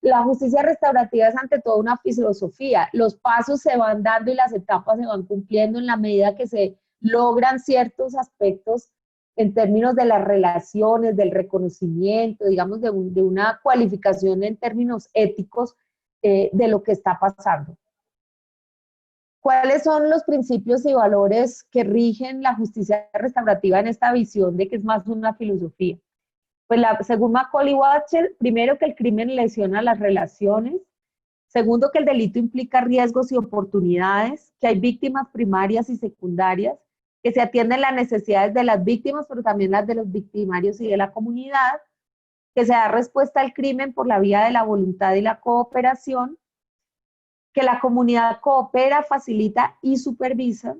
la justicia restaurativa es ante todo una filosofía. Los pasos se van dando y las etapas se van cumpliendo en la medida que se logran ciertos aspectos en términos de las relaciones, del reconocimiento, digamos, de una cualificación en términos éticos de lo que está pasando. ¿Cuáles son los principios y valores que rigen la justicia restaurativa en esta visión de que es más una filosofía? Pues según Macaulay Watson, primero que el crimen lesiona las relaciones, segundo que el delito implica riesgos y oportunidades, que hay víctimas primarias y secundarias, que se atienden las necesidades de las víctimas, pero también las de los victimarios y de la comunidad, que se da respuesta al crimen por la vía de la voluntad y la cooperación, que la comunidad coopera, facilita y supervisa,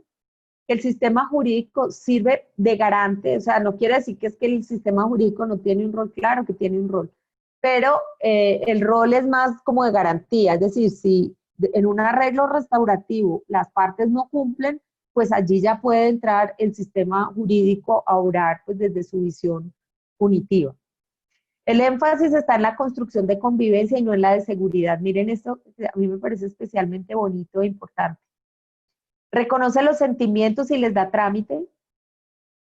que el sistema jurídico sirve de garante, o sea, no quiere decir que es que el sistema jurídico no tiene un rol, claro que tiene un rol, pero el rol es más como de garantía, es decir, si en un arreglo restaurativo las partes no cumplen, pues allí ya puede entrar el sistema jurídico a obrar pues desde su visión punitiva. El énfasis está en la construcción de convivencia y no en la de seguridad. Miren esto, a mí me parece especialmente bonito e importante. Reconoce los sentimientos y les da trámite.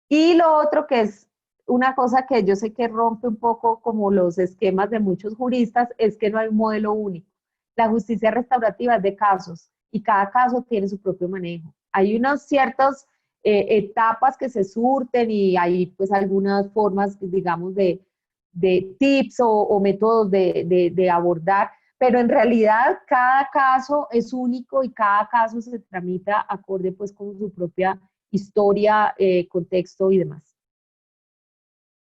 Y lo otro que es una cosa que yo sé que rompe un poco como los esquemas de muchos juristas, es que no hay un modelo único. La justicia restaurativa es de casos y cada caso tiene su propio manejo. Hay unas ciertas etapas que se surten y hay pues algunas formas, digamos, de tips o métodos de abordar, pero en realidad cada caso es único y cada caso se tramita acorde pues con su propia historia, contexto y demás.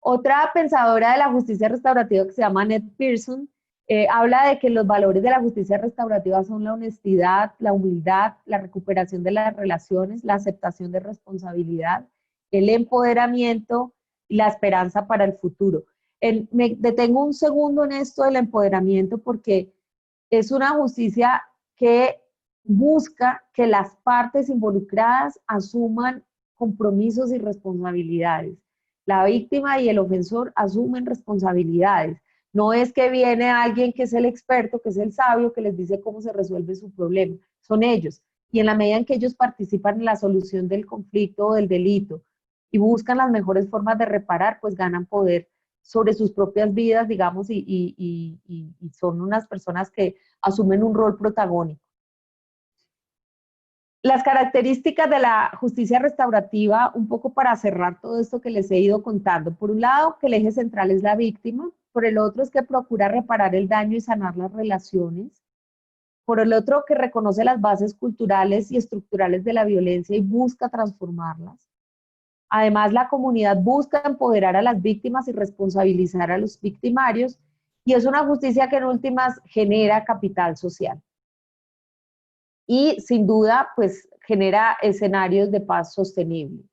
Otra pensadora de la justicia restaurativa que se llama Annette Pearson habla de que los valores de la justicia restaurativa son la honestidad, la humildad, la recuperación de las relaciones, la aceptación de responsabilidad, el empoderamiento y la esperanza para el futuro. Me detengo un segundo en esto del empoderamiento porque es una justicia que busca que las partes involucradas asuman compromisos y responsabilidades. La víctima y el ofensor asumen responsabilidades. No es que viene alguien que es el experto, que es el sabio, que les dice cómo se resuelve su problema. Son ellos. Y en la medida en que ellos participan en la solución del conflicto o del delito y buscan las mejores formas de reparar, pues ganan poder sobre sus propias vidas, digamos, y son unas personas que asumen un rol protagónico. Las características de la justicia restaurativa, un poco para cerrar todo esto que les he ido contando. Por un lado, que el eje central es la víctima. Por el otro, es que procura reparar el daño y sanar las relaciones. por el otro que reconoce las bases culturales y estructurales de la violencia y busca transformarlas. Además, la comunidad busca empoderar a las víctimas y responsabilizar a los victimarios, y es una justicia que en últimas genera capital social. Y sin duda, pues genera escenarios de paz sostenible.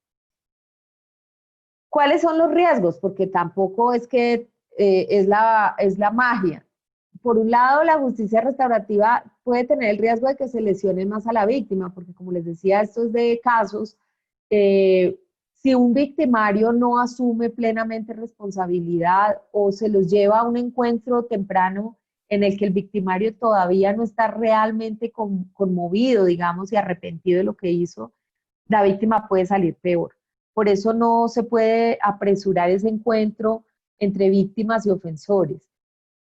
¿Cuáles son los riesgos? Porque tampoco es que es la magia. Por un lado, la justicia restaurativa puede tener el riesgo de que se lesione más a la víctima, porque como les decía, esto es de casos, si un victimario no asume plenamente responsabilidad o se los lleva a un encuentro temprano en el que el victimario todavía no está realmente conmovido, digamos, y arrepentido de lo que hizo, la víctima puede salir peor. Por eso no se puede apresurar ese encuentro entre víctimas y ofensores.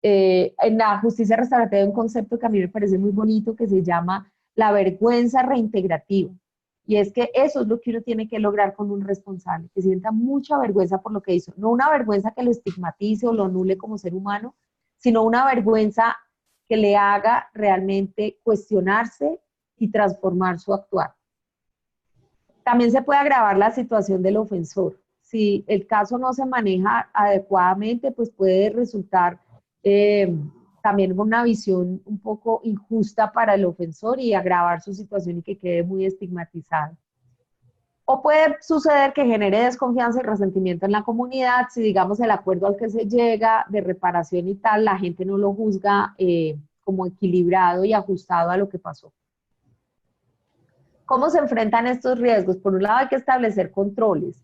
En la justicia restaurativa hay un concepto que a mí me parece muy bonito que se llama la vergüenza reintegrativa. Y es que eso es lo que uno tiene que lograr con un responsable, que sienta mucha vergüenza por lo que hizo. No una vergüenza que lo estigmatice o lo anule como ser humano, sino una vergüenza que le haga realmente cuestionarse y transformar su actuar. También se puede agravar la situación del ofensor. Si el caso no se maneja adecuadamente, pues puede resultar también una visión un poco injusta para el ofensor y agravar su situación y que quede muy estigmatizado. O puede suceder que genere desconfianza y resentimiento en la comunidad si, digamos, el acuerdo al que se llega de reparación y tal, la gente no lo juzga como equilibrado y ajustado a lo que pasó. ¿Cómo se enfrentan estos riesgos? Por un lado hay que establecer controles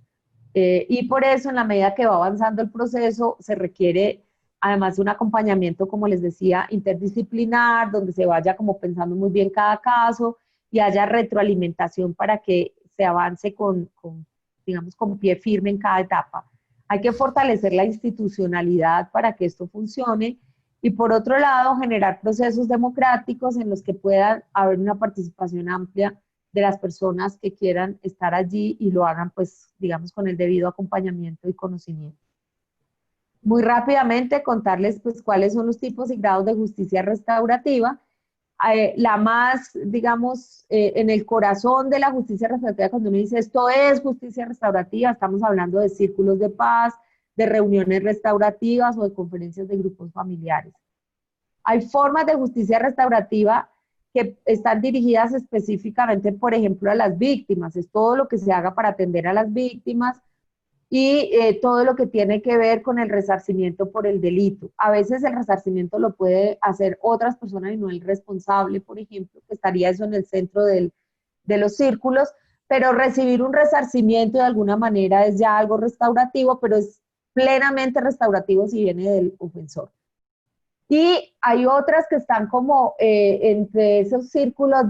y por eso en la medida que va avanzando el proceso se requiere además de un acompañamiento, como les decía, interdisciplinar, donde se vaya como pensando muy bien cada caso y haya retroalimentación para que se avance digamos, con pie firme en cada etapa. Hay que fortalecer la institucionalidad para que esto funcione y por otro lado generar procesos democráticos en los que pueda haber una participación amplia de las personas que quieran estar allí y lo hagan, pues, digamos, con el debido acompañamiento y conocimiento. Muy rápidamente contarles pues cuáles son los tipos y grados de justicia restaurativa. La más, digamos, en el corazón de la justicia restaurativa, cuando uno dice esto es justicia restaurativa, estamos hablando de círculos de paz, de reuniones restaurativas o de conferencias de grupos familiares. Hay formas de justicia restaurativa que están dirigidas específicamente, por ejemplo, a las víctimas. Es todo lo que se haga para atender a las víctimas, y todo lo que tiene que ver con el resarcimiento por el delito. A veces el resarcimiento lo puede hacer otras personas y no el responsable, por ejemplo, que estaría eso en el centro de los círculos, pero recibir un resarcimiento de alguna manera es ya algo restaurativo, pero es plenamente restaurativo si viene del ofensor. Y hay otras que están como entre esos círculos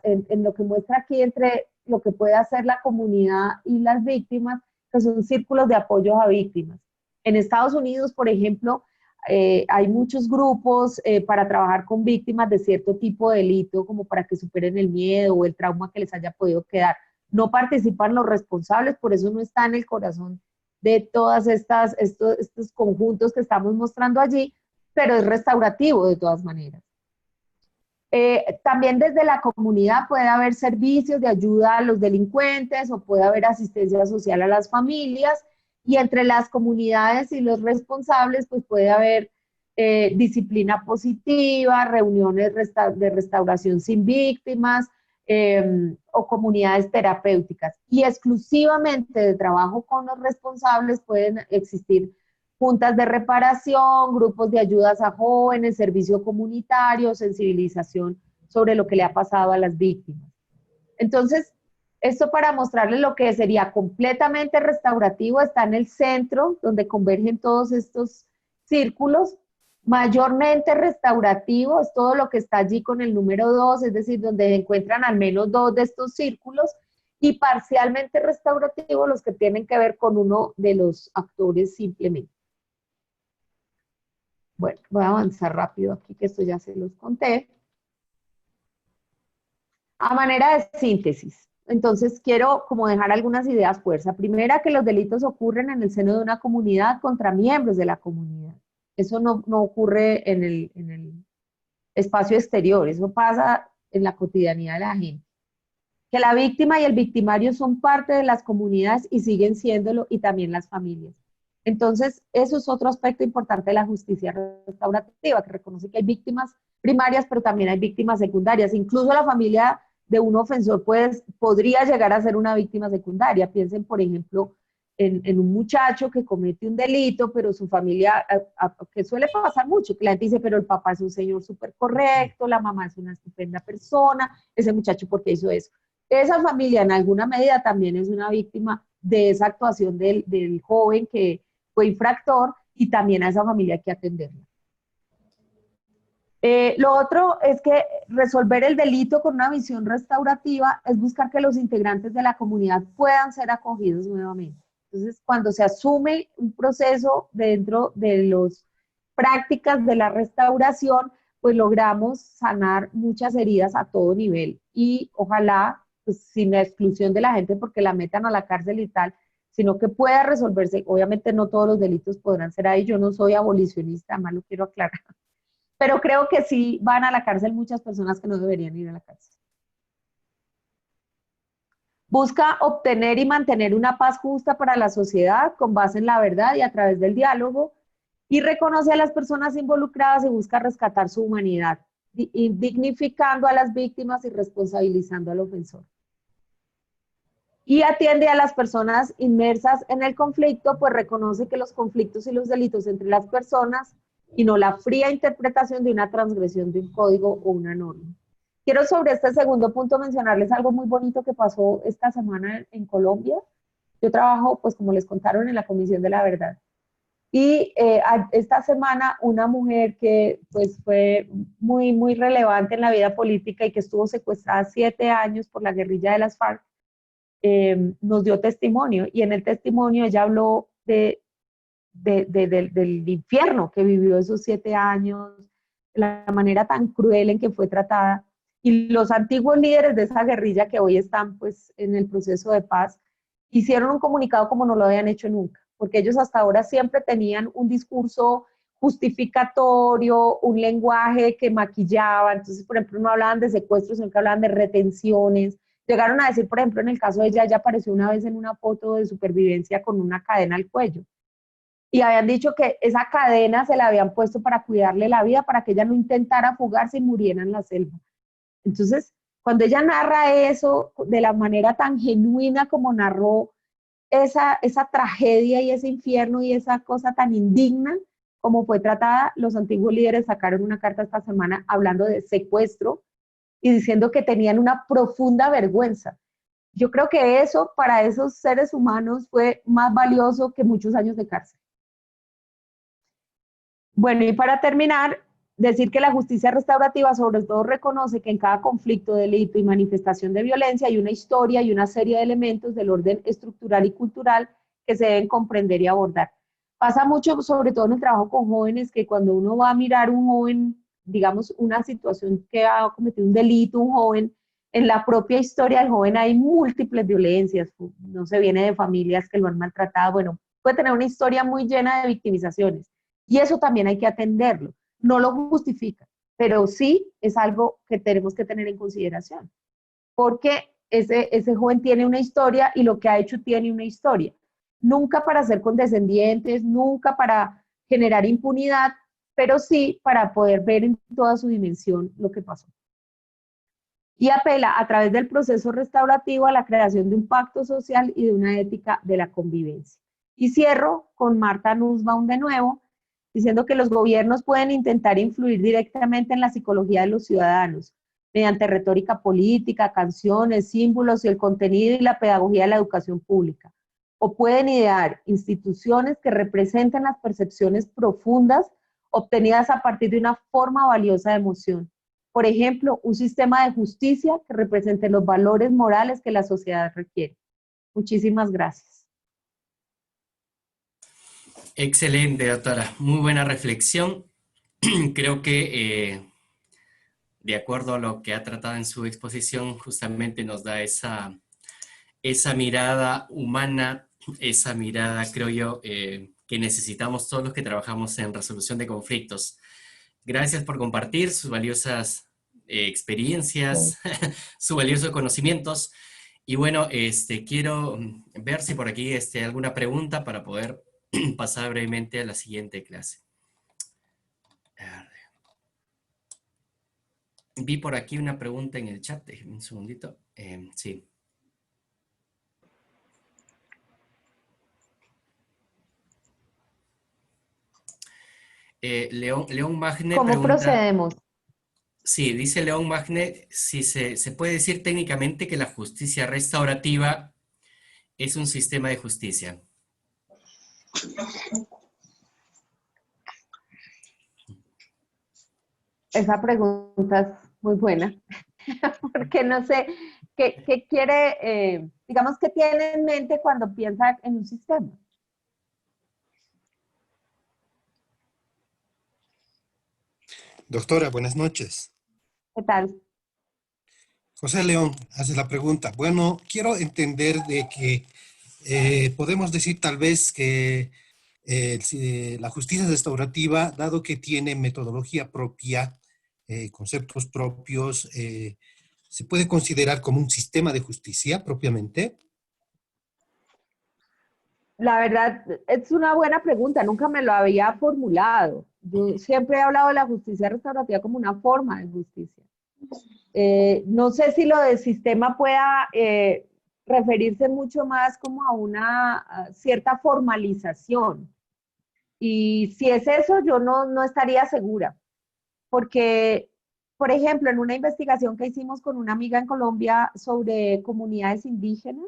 en lo que muestra aquí, entre lo que puede hacer la comunidad y las víctimas, que son círculos de apoyo a víctimas. En Estados Unidos, por ejemplo, hay muchos grupos para trabajar con víctimas de cierto tipo de delito, como para que superen el miedo o el trauma que les haya podido quedar. No participan los responsables, por eso no está en el corazón de todas estos conjuntos que estamos mostrando allí, pero es restaurativo de todas maneras. También desde la comunidad puede haber servicios de ayuda a los delincuentes o puede haber asistencia social a las familias, y entre las comunidades y los responsables pues puede haber disciplina positiva, reuniones de restauración sin víctimas o comunidades terapéuticas. Y exclusivamente de trabajo con los responsables pueden existir juntas de reparación, grupos de ayudas a jóvenes, servicio comunitario, sensibilización sobre lo que le ha pasado a las víctimas. Entonces, esto para mostrarles lo que sería completamente restaurativo está en el centro, donde convergen todos estos círculos. Mayormente restaurativo es todo lo que está allí con el número 2, es decir, donde se encuentran al menos 2 de estos círculos, y parcialmente restaurativo los que tienen que ver con uno de los actores simplemente. Bueno, voy a avanzar rápido aquí, que esto ya se los conté. A manera de síntesis, entonces quiero como dejar algunas ideas fuerza. Primera, que los delitos ocurren en el seno de una comunidad contra miembros de la comunidad. Eso no ocurre en el espacio exterior, eso pasa en la cotidianidad de la gente. Que la víctima y el victimario son parte de las comunidades y siguen siéndolo, y también las familias. Entonces, eso es otro aspecto importante de la justicia restaurativa, que reconoce que hay víctimas primarias, pero también hay víctimas secundarias. Incluso la familia de un ofensor podría llegar a ser una víctima secundaria. Piensen, por ejemplo, en un muchacho que comete un delito, pero su familia, que suele pasar mucho, que la gente dice, pero el papá es un señor súper correcto, la mamá es una estupenda persona, ese muchacho, ¿por qué hizo eso? Esa familia en alguna medida también es una víctima de esa actuación del joven que fue infractor, y también a esa familia hay que atenderla. Lo otro es que resolver el delito con una visión restaurativa es buscar que los integrantes de la comunidad puedan ser acogidos nuevamente. Entonces, cuando se asume un proceso dentro de las prácticas de la restauración, pues logramos sanar muchas heridas a todo nivel, y ojalá, pues, sin la exclusión de la gente porque la metan a la cárcel y tal, sino que pueda resolverse. Obviamente no todos los delitos podrán ser ahí, yo no soy abolicionista, además lo quiero aclarar, pero creo que sí van a la cárcel muchas personas que no deberían ir a la cárcel. Busca obtener y mantener una paz justa para la sociedad con base en la verdad y a través del diálogo, y reconoce a las personas involucradas y busca rescatar su humanidad, dignificando a las víctimas y responsabilizando al ofensor. Y atiende a las personas inmersas en el conflicto, pues reconoce que los conflictos y los delitos entre las personas, y no la fría interpretación de una transgresión de un código o una norma. Quiero sobre este segundo punto mencionarles algo muy bonito que pasó esta semana en Colombia. Yo trabajo, pues como les contaron, en la Comisión de la Verdad. Y esta semana una mujer que pues fue muy, muy relevante en la vida política y que estuvo secuestrada 7 años por la guerrilla de las FARC, nos dio testimonio, y en el testimonio ella habló del infierno que vivió esos 7 años, la manera tan cruel en que fue tratada, y los antiguos líderes de esa guerrilla que hoy están pues en el proceso de paz, hicieron un comunicado como no lo habían hecho nunca, porque ellos hasta ahora siempre tenían un discurso justificatorio, un lenguaje que maquillaba. Entonces, por ejemplo, no hablaban de secuestros, sino que hablaban de retenciones. Llegaron a decir, por ejemplo, en el caso de ella apareció una vez en una foto de supervivencia con una cadena al cuello. Y habían dicho que esa cadena se la habían puesto para cuidarle la vida, para que ella no intentara fugarse y muriera en la selva. Entonces, cuando ella narra eso de la manera tan genuina como narró esa tragedia y ese infierno y esa cosa tan indigna como fue tratada, los antiguos líderes sacaron una carta esta semana hablando de secuestro y diciendo que tenían una profunda vergüenza. Yo creo que eso para esos seres humanos fue más valioso que muchos años de cárcel. Bueno, y para terminar, decir que la justicia restaurativa sobre todo reconoce que en cada conflicto, delito y manifestación de violencia hay una historia y una serie de elementos del orden estructural y cultural que se deben comprender y abordar. Pasa mucho, sobre todo en el trabajo con jóvenes, que cuando uno va a mirar un joven, digamos, una situación que ha cometido un delito, un joven, en la propia historia del joven hay múltiples violencias, no se viene de familias que lo han maltratado, bueno, puede tener una historia muy llena de victimizaciones, y eso también hay que atenderlo. No lo justifica, pero sí es algo que tenemos que tener en consideración, porque ese joven tiene una historia y lo que ha hecho tiene una historia. Nunca para ser condescendientes, nunca para generar impunidad, pero sí para poder ver en toda su dimensión lo que pasó. Y apela a través del proceso restaurativo a la creación de un pacto social y de una ética de la convivencia. Y cierro con Marta Nussbaum de nuevo, diciendo que los gobiernos pueden intentar influir directamente en la psicología de los ciudadanos, mediante retórica política, canciones, símbolos y el contenido y la pedagogía de la educación pública. O pueden idear instituciones que representen las percepciones profundas obtenidas a partir de una forma valiosa de emoción. Por ejemplo, un sistema de justicia que represente los valores morales que la sociedad requiere. Muchísimas gracias. Excelente, doctora. Muy buena reflexión. Creo que de acuerdo a lo que ha tratado en su exposición, justamente nos da esa mirada humana, esa mirada, creo yo, que necesitamos todos los que trabajamos en resolución de conflictos. Gracias por compartir sus valiosas experiencias, sus valiosos conocimientos. Y bueno, quiero ver si por aquí alguna pregunta para poder pasar brevemente a la siguiente clase. A ver. Vi por aquí una pregunta en el chat, déjenme un segundito. Sí. León Magne ¿Cómo pregunta, procedemos? sí, dice León Magne, si se puede decir técnicamente que la justicia restaurativa es un sistema de justicia. Esa pregunta es muy buena, porque no sé qué quiere, digamos, qué tiene en mente cuando piensa en un sistema. Doctora, buenas noches. ¿Qué tal? José León hace la pregunta. Bueno, quiero entender de que podemos decir tal vez que si la justicia restaurativa, dado que tiene metodología propia, conceptos propios, ¿se puede considerar como un sistema de justicia propiamente? La verdad, es una buena pregunta, nunca me lo había formulado. Yo siempre he hablado de la justicia restaurativa como una forma de justicia. No sé si lo del sistema pueda referirse mucho más como a una cierta formalización. Y si es eso, yo no estaría segura. Porque, por ejemplo, en una investigación que hicimos con una amiga en Colombia sobre comunidades indígenas,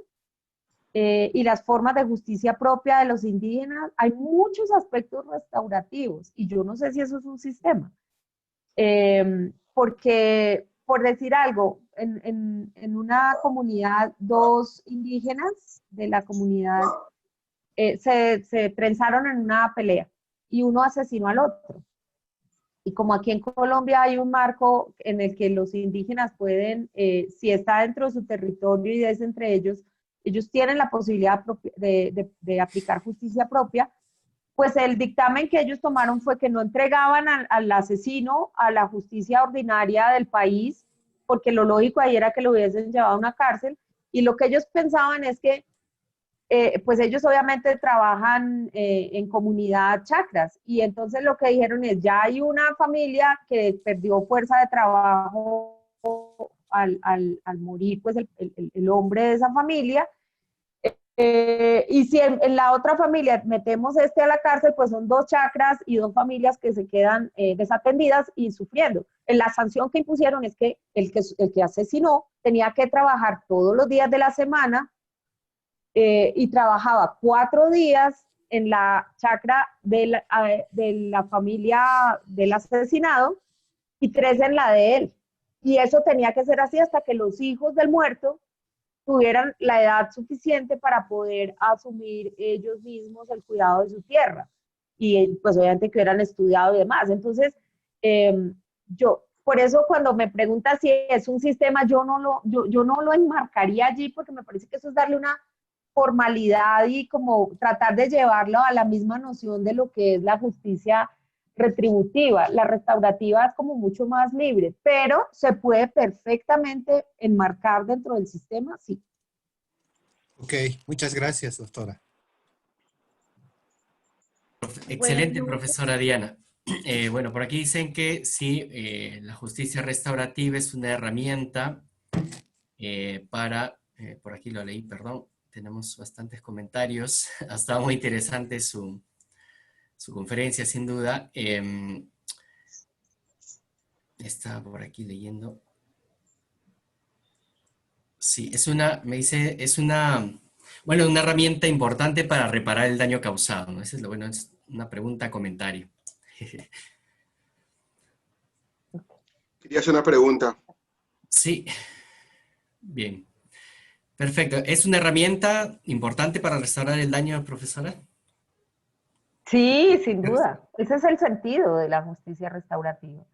y las formas de justicia propia de los indígenas, hay muchos aspectos restaurativos y yo no sé si eso es un sistema. Porque, por decir algo, en una comunidad, dos indígenas de la comunidad se trenzaron en una pelea y uno asesinó al otro. Y como aquí en Colombia hay un marco en el que los indígenas pueden, si está dentro de su territorio y es entre ellos, ellos tienen la posibilidad de aplicar justicia propia, pues el dictamen que ellos tomaron fue que no entregaban al asesino a la justicia ordinaria del país, porque lo lógico ahí era que lo hubiesen llevado a una cárcel, y lo que ellos pensaban es que pues ellos obviamente trabajan en comunidad chacras y entonces lo que dijeron es, ya hay una familia que perdió fuerza de trabajo al morir pues el hombre de esa familia, y si en la otra familia metemos a la cárcel, pues son dos chacras y dos familias que se quedan desatendidas y sufriendo. La sanción que impusieron es que el que asesinó tenía que trabajar todos los días de la semana, y trabajaba 4 días en la chacra de la familia del asesinado y 3 en la de él. Y eso tenía que ser así hasta que los hijos del muerto tuvieran la edad suficiente para poder asumir ellos mismos el cuidado de su tierra. Y pues obviamente que hubieran estudiado y demás. Entonces, por eso cuando me preguntas si es un sistema, yo no lo enmarcaría allí porque me parece que eso es darle una formalidad y como tratar de llevarlo a la misma noción de lo que es la justicia retributiva. La restaurativa es como mucho más libre, pero se puede perfectamente enmarcar dentro del sistema, sí. Ok, muchas gracias, doctora. Excelente, profesora Diana. Bueno, por aquí dicen que sí, la justicia restaurativa es una herramienta por aquí lo leí, perdón, tenemos bastantes comentarios, ha estado muy interesante su conferencia, sin duda. Estaba por aquí leyendo. Sí, me dice, bueno, una herramienta importante para reparar el daño causado, ¿no? Eso es lo bueno, es una pregunta, comentario. Quería hacer una pregunta. Sí, bien. Perfecto. ¿Es una herramienta importante para restaurar el daño, profesora? Sí, sin duda. Ese es el sentido de la justicia restaurativa.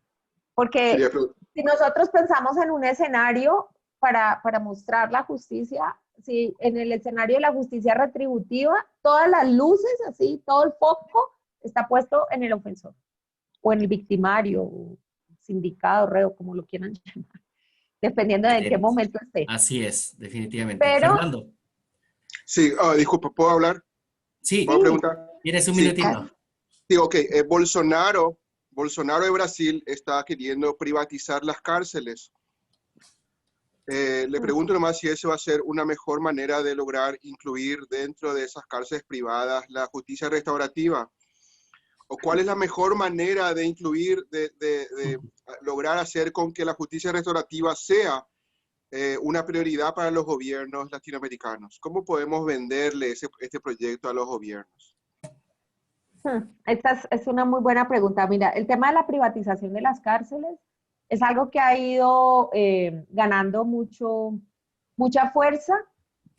Porque si nosotros pensamos en un escenario para mostrar la justicia, si en el escenario de la justicia retributiva, todas las luces, así, todo el foco está puesto en el ofensor. o en el victimario, o sindicado, reo, como lo quieran llamar, dependiendo de en qué momento esté. Así es, definitivamente. Pero, Fernando. Sí, disculpa, ¿puedo hablar? Sí, ¿Puedo preguntar? tienes un Sí. minutito. Sí, ok. Bolsonaro de Brasil está queriendo privatizar las cárceles. Le pregunto nomás si esa va a ser una mejor manera de lograr incluir dentro de esas cárceles privadas la justicia restaurativa. ¿O cuál es la mejor manera de incluir, de lograr hacer con que la justicia restaurativa sea una prioridad para los gobiernos latinoamericanos? ¿Cómo podemos venderle este proyecto a los gobiernos? Esta es una muy buena pregunta. Mira, el tema de la privatización de las cárceles es algo que ha ido ganando mucha fuerza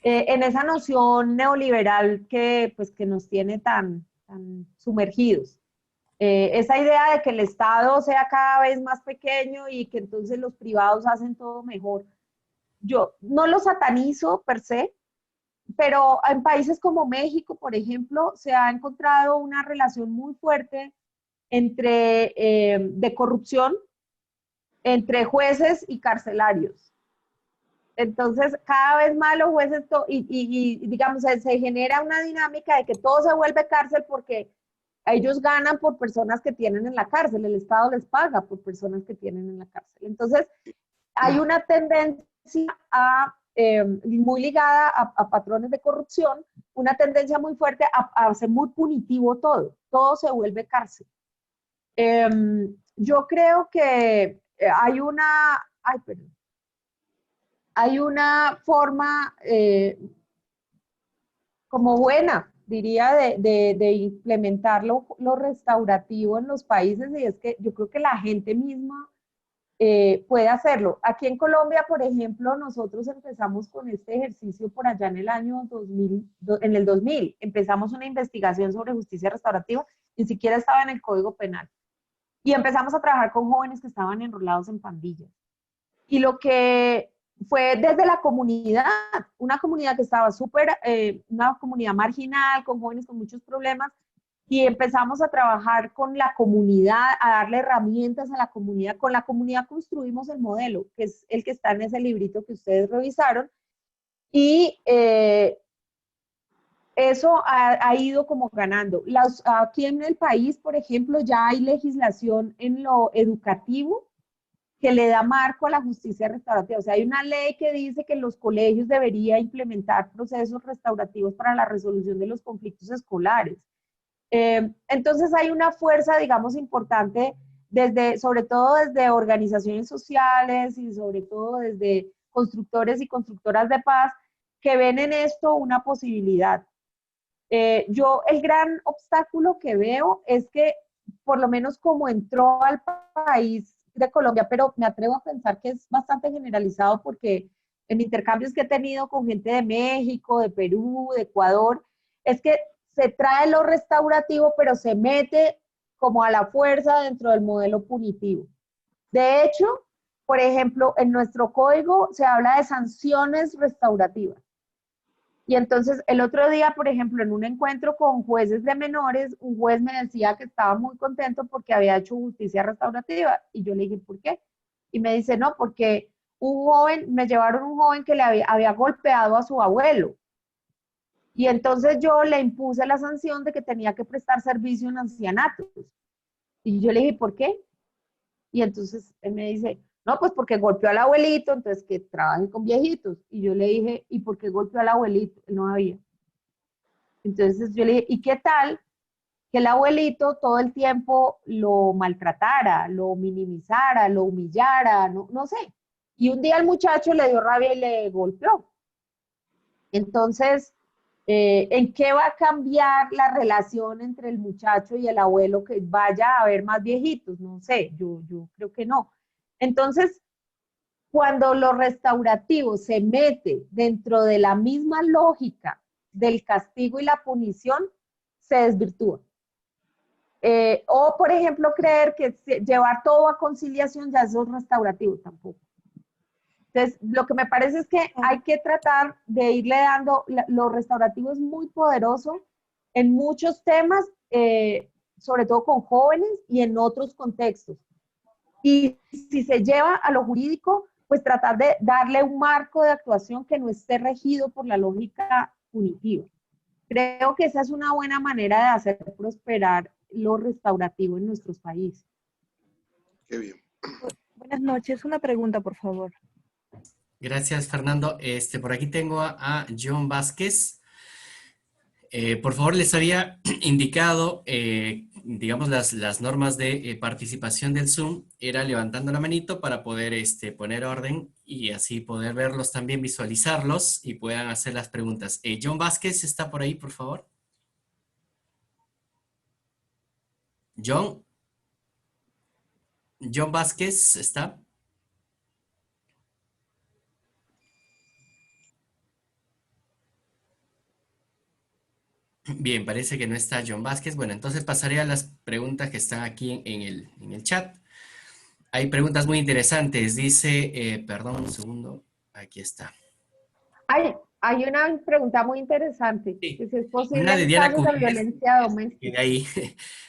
en esa noción neoliberal pues, que nos tiene tan sumergidos. Esa idea de que el Estado sea cada vez más pequeño y que entonces los privados hacen todo mejor. Yo no lo satanizo per se, pero en países como México, por ejemplo, se ha encontrado una relación muy fuerte de corrupción entre jueces y carcelarios. Entonces, cada vez más los jueces, digamos, se genera una dinámica de que todo se vuelve cárcel porque ellos ganan por personas que tienen en la cárcel, el Estado les paga por personas que tienen en la cárcel. Entonces, hay una tendencia muy ligada a patrones de corrupción, una tendencia muy fuerte a hacer muy punitivo todo se vuelve cárcel. Yo creo que hay una forma como buena, diría, de implementar lo restaurativo en los países, y es que yo creo que la gente misma puede hacerlo. Aquí en Colombia, por ejemplo, nosotros empezamos con este ejercicio por allá en el año 2000, en el 2000, empezamos una investigación sobre justicia restaurativa, ni siquiera estaba en el Código Penal, y empezamos a trabajar con jóvenes que estaban enrolados en pandillas. Y lo que fue desde la comunidad, una comunidad que estaba una comunidad marginal, con jóvenes con muchos problemas, y empezamos a trabajar con la comunidad, a darle herramientas a la comunidad. Con la comunidad construimos el modelo, que es el que está en ese librito que ustedes revisaron, y eso ha ido como ganando. Aquí en el país, por ejemplo, ya hay legislación en lo educativo que le da marco a la justicia restaurativa. O sea, hay una ley que dice que los colegios deberían implementar procesos restaurativos para la resolución de los conflictos escolares. Entonces hay una fuerza, digamos, importante, sobre todo desde organizaciones sociales y sobre todo desde constructores y constructoras de paz, que ven en esto una posibilidad. El gran obstáculo que veo es que, por lo menos como entró al país de Colombia, pero me atrevo a pensar que es bastante generalizado porque en intercambios que he tenido con gente de México, de Perú, de Ecuador, es que se trae lo restaurativo, pero se mete como a la fuerza dentro del modelo punitivo. De hecho, por ejemplo, en nuestro código se habla de sanciones restaurativas. Y entonces el otro día, por ejemplo, en un encuentro con jueces de menores, un juez me decía que estaba muy contento porque había hecho justicia restaurativa. Y yo le dije, ¿por qué? Y me dice, no, porque me llevaron un joven que le había golpeado a su abuelo. Y entonces yo le impuse la sanción de que tenía que prestar servicio en ancianatos. Y yo le dije, ¿por qué? Y entonces él me dice, no, pues porque golpeó al abuelito, entonces que trabaje con viejitos. Y yo le dije, ¿y por qué golpeó al abuelito? Él no había. Entonces yo le dije, ¿y qué tal que el abuelito todo el tiempo lo maltratara, lo minimizara, lo humillara, no sé? Y un día el muchacho le dio rabia y le golpeó. Entonces, ¿en qué va a cambiar la relación entre el muchacho y el abuelo que vaya a haber más viejitos? No sé, yo creo que no. Entonces, cuando lo restaurativo se mete dentro de la misma lógica del castigo y la punición, se desvirtúa. O, por ejemplo, creer que llevar todo a conciliación ya es restaurativo, tampoco. Entonces, lo que me parece es que hay que tratar de irle dando, lo restaurativo es muy poderoso en muchos temas, sobre todo con jóvenes y en otros contextos. Y si se lleva a lo jurídico, pues tratar de darle un marco de actuación que no esté regido por la lógica punitiva. Creo que esa es una buena manera de hacer prosperar lo restaurativo en nuestros países. Qué bien. Buenas noches, una pregunta, por favor. Gracias, Fernando. Por aquí tengo a John Vázquez. Por favor, les había indicado, digamos, las normas de participación del Zoom, era levantando la manito para poder poner orden y así poder verlos también, visualizarlos y puedan hacer las preguntas. John Vázquez, ¿está por ahí, por favor? John Vázquez, ¿está? Bien, parece que no está John Vázquez. Bueno, entonces pasaré a las preguntas que están aquí en el chat. Hay preguntas muy interesantes. Dice, perdón, un segundo. Aquí está. Hay una pregunta muy interesante. Sí. Que si es posible Una de en Diana casos de Cubillas, violencia doméstica. y de ahí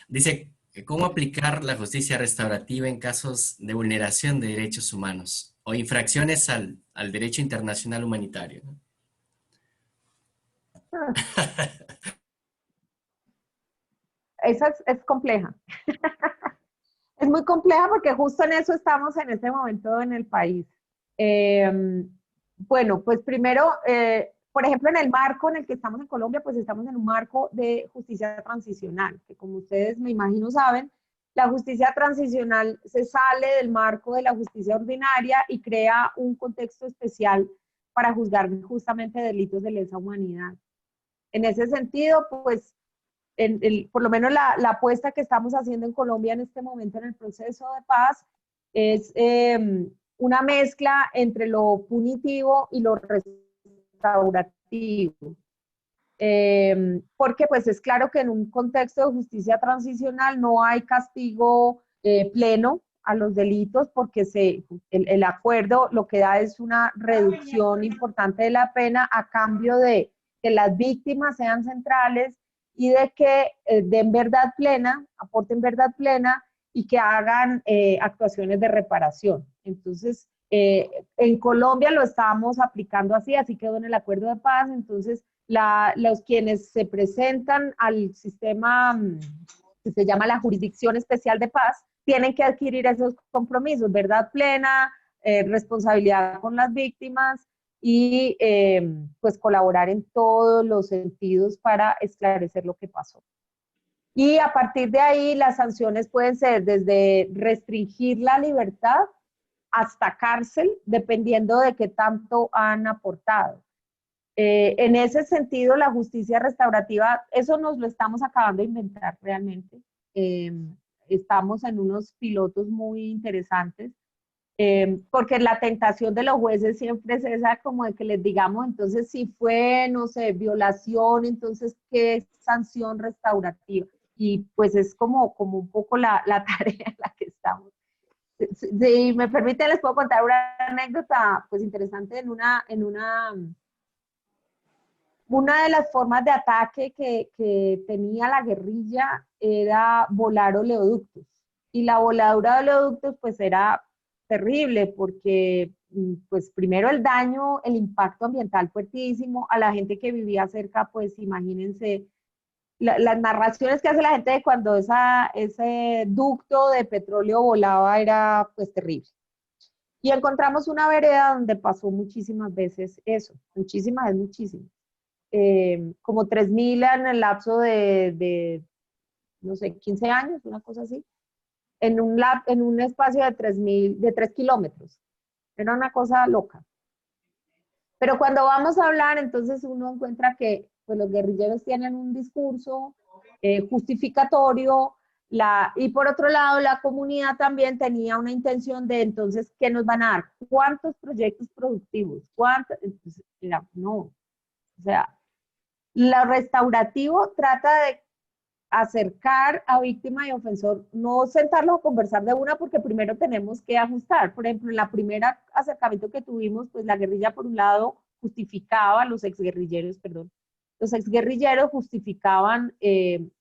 dice, ¿cómo aplicar la justicia restaurativa en casos de vulneración de derechos humanos o infracciones al derecho internacional humanitario? Esa es compleja. Es muy compleja porque justo en eso estamos en este momento en el país. Bueno, pues primero, por ejemplo, en el marco en el que estamos en Colombia, pues estamos en un marco de justicia transicional, que como ustedes me imagino saben, la justicia transicional se sale del marco de la justicia ordinaria y crea un contexto especial para juzgar justamente delitos de lesa humanidad. En ese sentido, pues, por lo menos la apuesta que estamos haciendo en Colombia en este momento en el proceso de paz es una mezcla entre lo punitivo y lo restaurativo. Porque pues es claro que en un contexto de justicia transicional no hay castigo pleno a los delitos porque el acuerdo lo que da es una reducción importante de la pena a cambio de que las víctimas sean centrales y de que den verdad plena, aporten verdad plena y que hagan actuaciones de reparación. Entonces, en Colombia lo estamos aplicando así quedó en el acuerdo de paz. Entonces, los quienes se presentan al sistema que se llama la Jurisdicción Especial de Paz, tienen que adquirir esos compromisos, verdad plena, responsabilidad con las víctimas, y pues colaborar en todos los sentidos para esclarecer lo que pasó. Y a partir de ahí las sanciones pueden ser desde restringir la libertad hasta cárcel, dependiendo de qué tanto han aportado. En ese sentido, la justicia restaurativa, eso nos lo estamos acabando de inventar realmente. Estamos en unos pilotos muy interesantes. Porque la tentación de los jueces siempre es esa como de que les digamos, entonces si fue, no sé, violación, entonces ¿qué sanción restaurativa? Y pues es como un poco la tarea en la que estamos. Si me permiten, les puedo contar una anécdota pues interesante. Una de las formas de ataque que tenía la guerrilla era volar oleoductos. Y la voladura de oleoductos pues era terrible porque, pues primero el daño, el impacto ambiental fuertísimo, a la gente que vivía cerca, pues imagínense, las narraciones que hace la gente de cuando ese ducto de petróleo volaba era pues terrible. Y encontramos una vereda donde pasó muchísimas veces eso, muchísimas, como 3.000 en el lapso de, no sé, 15 años, una cosa así. En un espacio de 3 kilómetros. Era una cosa loca. Pero cuando vamos a hablar, entonces uno encuentra que pues, los guerrilleros tienen un discurso justificatorio, y por otro lado la comunidad también tenía una intención de entonces, ¿qué nos van a dar? ¿Cuántos proyectos productivos? Entonces, no. O sea, lo restaurativo trata de acercar a víctima y ofensor, no sentarlos a conversar de una porque primero tenemos que ajustar. Por ejemplo, en la primera acercamiento que tuvimos, pues la guerrilla por un lado justificaba, los exguerrilleros, perdón, los exguerrilleros justificaban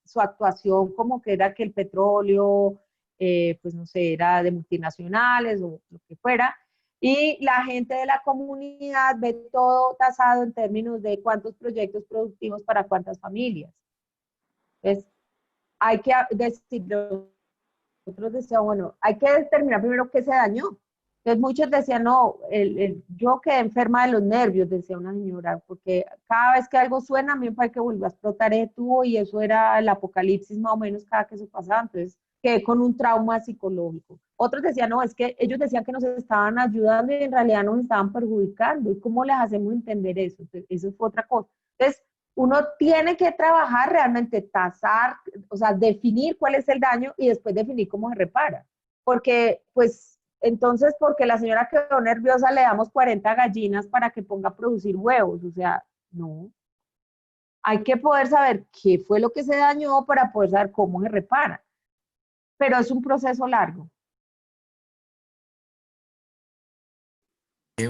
su actuación como que era que el petróleo, pues no sé, era de multinacionales o lo que fuera, y la gente de la comunidad ve todo tasado en términos de cuántos proyectos productivos para cuántas familias. Entonces, hay que decir, nosotros decíamos, bueno, hay que determinar primero qué se dañó. Entonces muchos decían, no, yo quedé enferma de los nervios, decía una señora, porque cada vez que algo suena, a mí me parece que vuelve a explotar ese tubo y eso era el apocalipsis más o menos cada que eso pasaba. Entonces quedé con un trauma psicológico. Otros decían, no, es que ellos decían que nos estaban ayudando y en realidad nos estaban perjudicando. ¿Y cómo les hacemos entender eso? Entonces, eso fue otra cosa. Entonces, uno tiene que trabajar realmente, tasar, o sea, definir cuál es el daño y después definir cómo se repara. Porque, pues, entonces, porque la señora quedó nerviosa, le damos 40 gallinas para que ponga a producir huevos. O sea, no. Hay que poder saber qué fue lo que se dañó para poder saber cómo se repara. Pero es un proceso largo.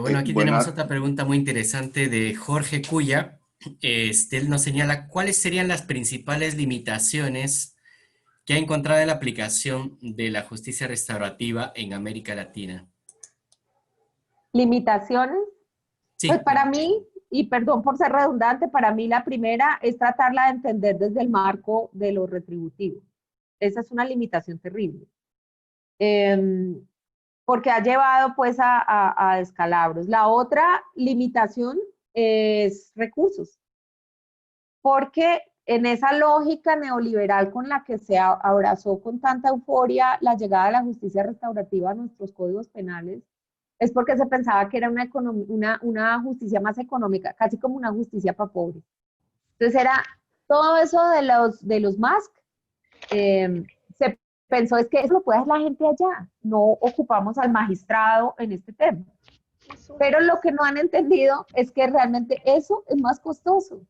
Bueno, aquí tenemos otra pregunta muy interesante de Jorge Cuya. Él nos señala cuáles serían las principales limitaciones que ha encontrado en la aplicación de la justicia restaurativa en América Latina. ¿Limitaciones? Sí. Pues para mí, y perdón por ser redundante, para mí la primera es tratarla de entender desde el marco de lo retributivo. Esa es una limitación terrible. Porque ha llevado pues a descalabros. La otra limitación es recursos. Porque en esa lógica neoliberal con la que se abrazó con tanta euforia la llegada de la justicia restaurativa a nuestros códigos penales, es porque se pensaba que era una justicia más económica, casi como una justicia para pobres. Entonces era todo eso de los MASC, se pensó es que eso lo puede hacer la gente allá, no ocupamos al magistrado en este tema. Pero lo que no han entendido es que realmente eso es más costoso,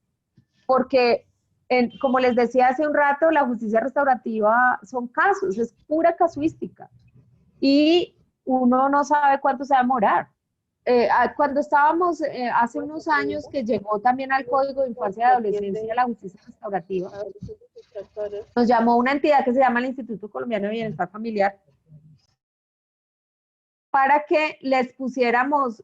porque como les decía hace un rato, la justicia restaurativa son casos, es pura casuística. Y uno no sabe cuánto se va a demorar. Cuando estábamos hace unos años que llegó también al Código de Infancia y Adolescencia la justicia restaurativa, nos llamó una entidad que se llama el Instituto Colombiano de Bienestar Familiar para que les hiciéramos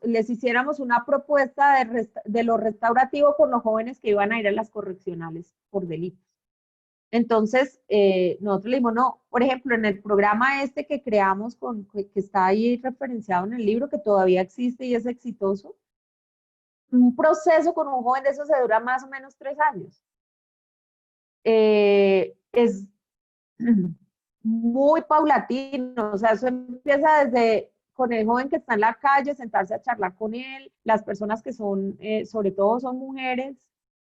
una propuesta de lo restaurativo con los jóvenes que iban a ir a las correccionales por delitos. Entonces, nosotros le dijimos, no, por ejemplo, en el programa este que creamos, que está ahí referenciado en el libro, que todavía existe y es exitoso, un proceso con un joven de eso se dura más o menos 3 años. Es muy paulatino, o sea, eso empieza desde con el joven que está en la calle, sentarse a charlar con él, las personas que son, sobre todo son mujeres,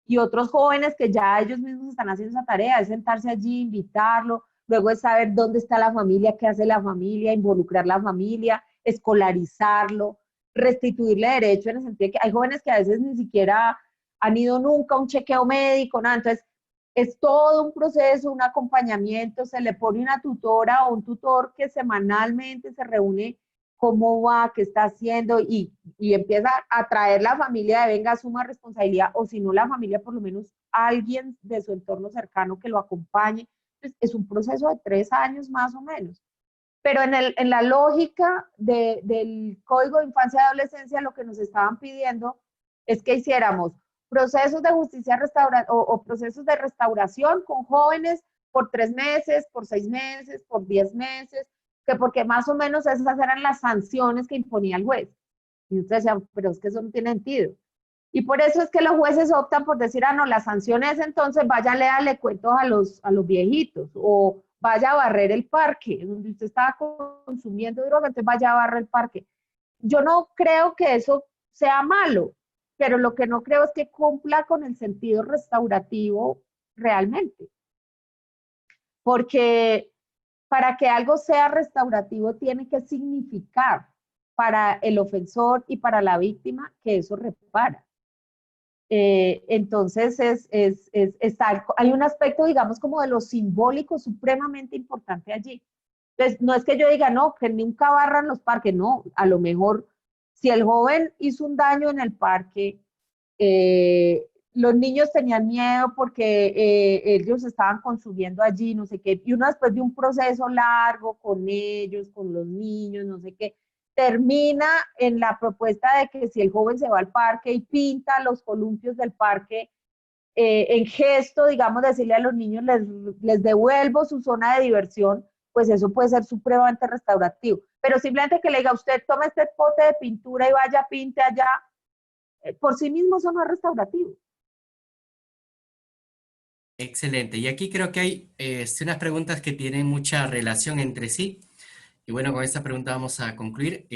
y otros jóvenes que ya ellos mismos están haciendo esa tarea, es sentarse allí, invitarlo, luego es saber dónde está la familia, qué hace la familia, involucrar la familia, escolarizarlo, restituirle derecho en el sentido de que hay jóvenes que a veces ni siquiera han ido nunca a un chequeo médico, nada, entonces es todo un proceso, un acompañamiento, se le pone una tutora o un tutor que semanalmente se reúne, cómo va, qué está haciendo, y empieza a traer la familia de venga, suma responsabilidad, o si no la familia, por lo menos alguien de su entorno cercano que lo acompañe. Entonces, es un proceso de 3 años más o menos. Pero en la lógica del Código de Infancia y Adolescencia, lo que nos estaban pidiendo es que hiciéramos procesos de justicia o procesos de restauración con jóvenes por 3 meses, por 6 meses, por 10 meses, que porque más o menos esas eran las sanciones que imponía el juez. Y ustedes decían, pero es que eso no tiene sentido. Y por eso es que los jueces optan por decir, no, la sanción es entonces váyale a darle cuentos a los viejitos, o vaya a barrer el parque, donde usted estaba consumiendo droga, entonces vaya a barrer el parque. Yo no creo que eso sea malo, pero lo que no creo es que cumpla con el sentido restaurativo realmente. Porque para que algo sea restaurativo tiene que significar para el ofensor y para la víctima que eso repara. Entonces hay un aspecto, digamos, como de lo simbólico supremamente importante allí. Entonces, no es que yo diga, no, que nunca barran los parques, no, a lo mejor si el joven hizo un daño en el parque, los niños tenían miedo porque ellos estaban consumiendo allí, no sé qué, y uno después de un proceso largo con ellos, con los niños, no sé qué, termina en la propuesta de que si el joven se va al parque y pinta los columpios del parque, en gesto, digamos, decirle a los niños, les devuelvo su zona de diversión, pues eso puede ser supremamente restaurativo. Pero simplemente que le diga, usted tome este pote de pintura y vaya, pinte allá, por sí mismo eso no es restaurativo. Excelente. Y aquí creo que hay unas preguntas que tienen mucha relación entre sí. Y bueno, con esta pregunta vamos a concluir.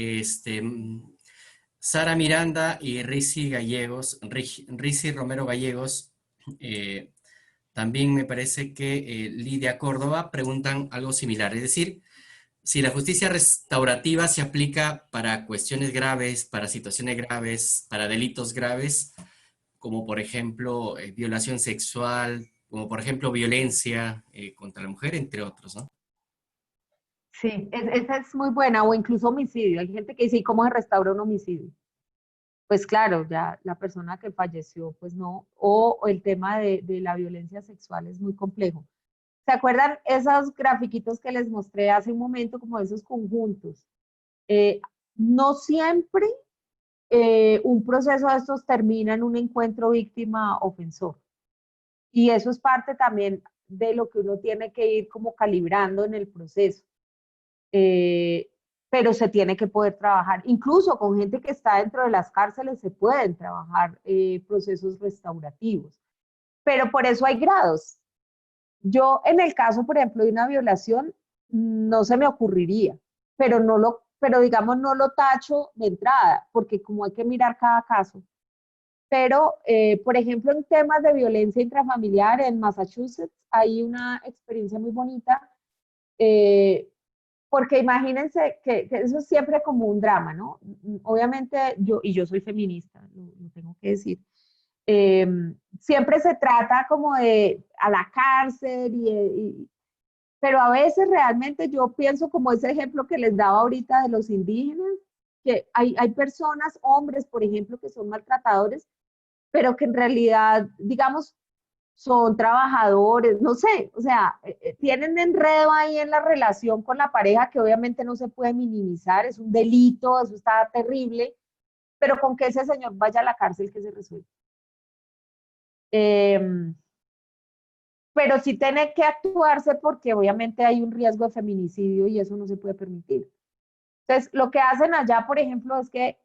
Sara Miranda y Risi Romero Gallegos, también me parece que Lidia Córdoba preguntan algo similar. Es decir, si la justicia restaurativa se aplica para cuestiones graves, para situaciones graves, para delitos graves, como por ejemplo violación sexual, como por ejemplo violencia contra la mujer, entre otros, ¿no? Sí, esa es muy buena, o incluso homicidio. Hay gente que dice, ¿y cómo se restaura un homicidio? Pues claro, ya la persona que falleció, pues no, o el tema de la violencia sexual es muy complejo. ¿Se acuerdan esos grafiquitos que les mostré hace un momento, como esos conjuntos? No siempre un proceso de estos termina en un encuentro víctima-ofensor. Y eso es parte también de lo que uno tiene que ir como calibrando en el proceso. Pero se tiene que poder trabajar. Incluso con gente que está dentro de las cárceles se pueden trabajar procesos restaurativos. Pero por eso hay grados. Yo en el caso, por ejemplo, de una violación, no se me ocurriría, pero digamos no lo tacho de entrada, porque como hay que mirar cada caso. Pero, por ejemplo, en temas de violencia intrafamiliar en Massachusetts hay una experiencia muy bonita, porque imagínense que eso es siempre como un drama, ¿no? Obviamente yo soy feminista, lo tengo que decir. Eh, Siempre se trata como de a la cárcel, pero a veces realmente yo pienso como ese ejemplo que les daba ahorita de los indígenas, que hay personas, hombres, por ejemplo, que son maltratadores, pero que en realidad, digamos, son trabajadores, no sé, o sea, tienen enredo ahí en la relación con la pareja que obviamente no se puede minimizar, es un delito, eso está terrible, pero con que ese señor vaya a la cárcel que se resuelve. Pero sí tiene que actuarse porque obviamente hay un riesgo de feminicidio y eso no se puede permitir. Entonces, lo que hacen allá, por ejemplo, es que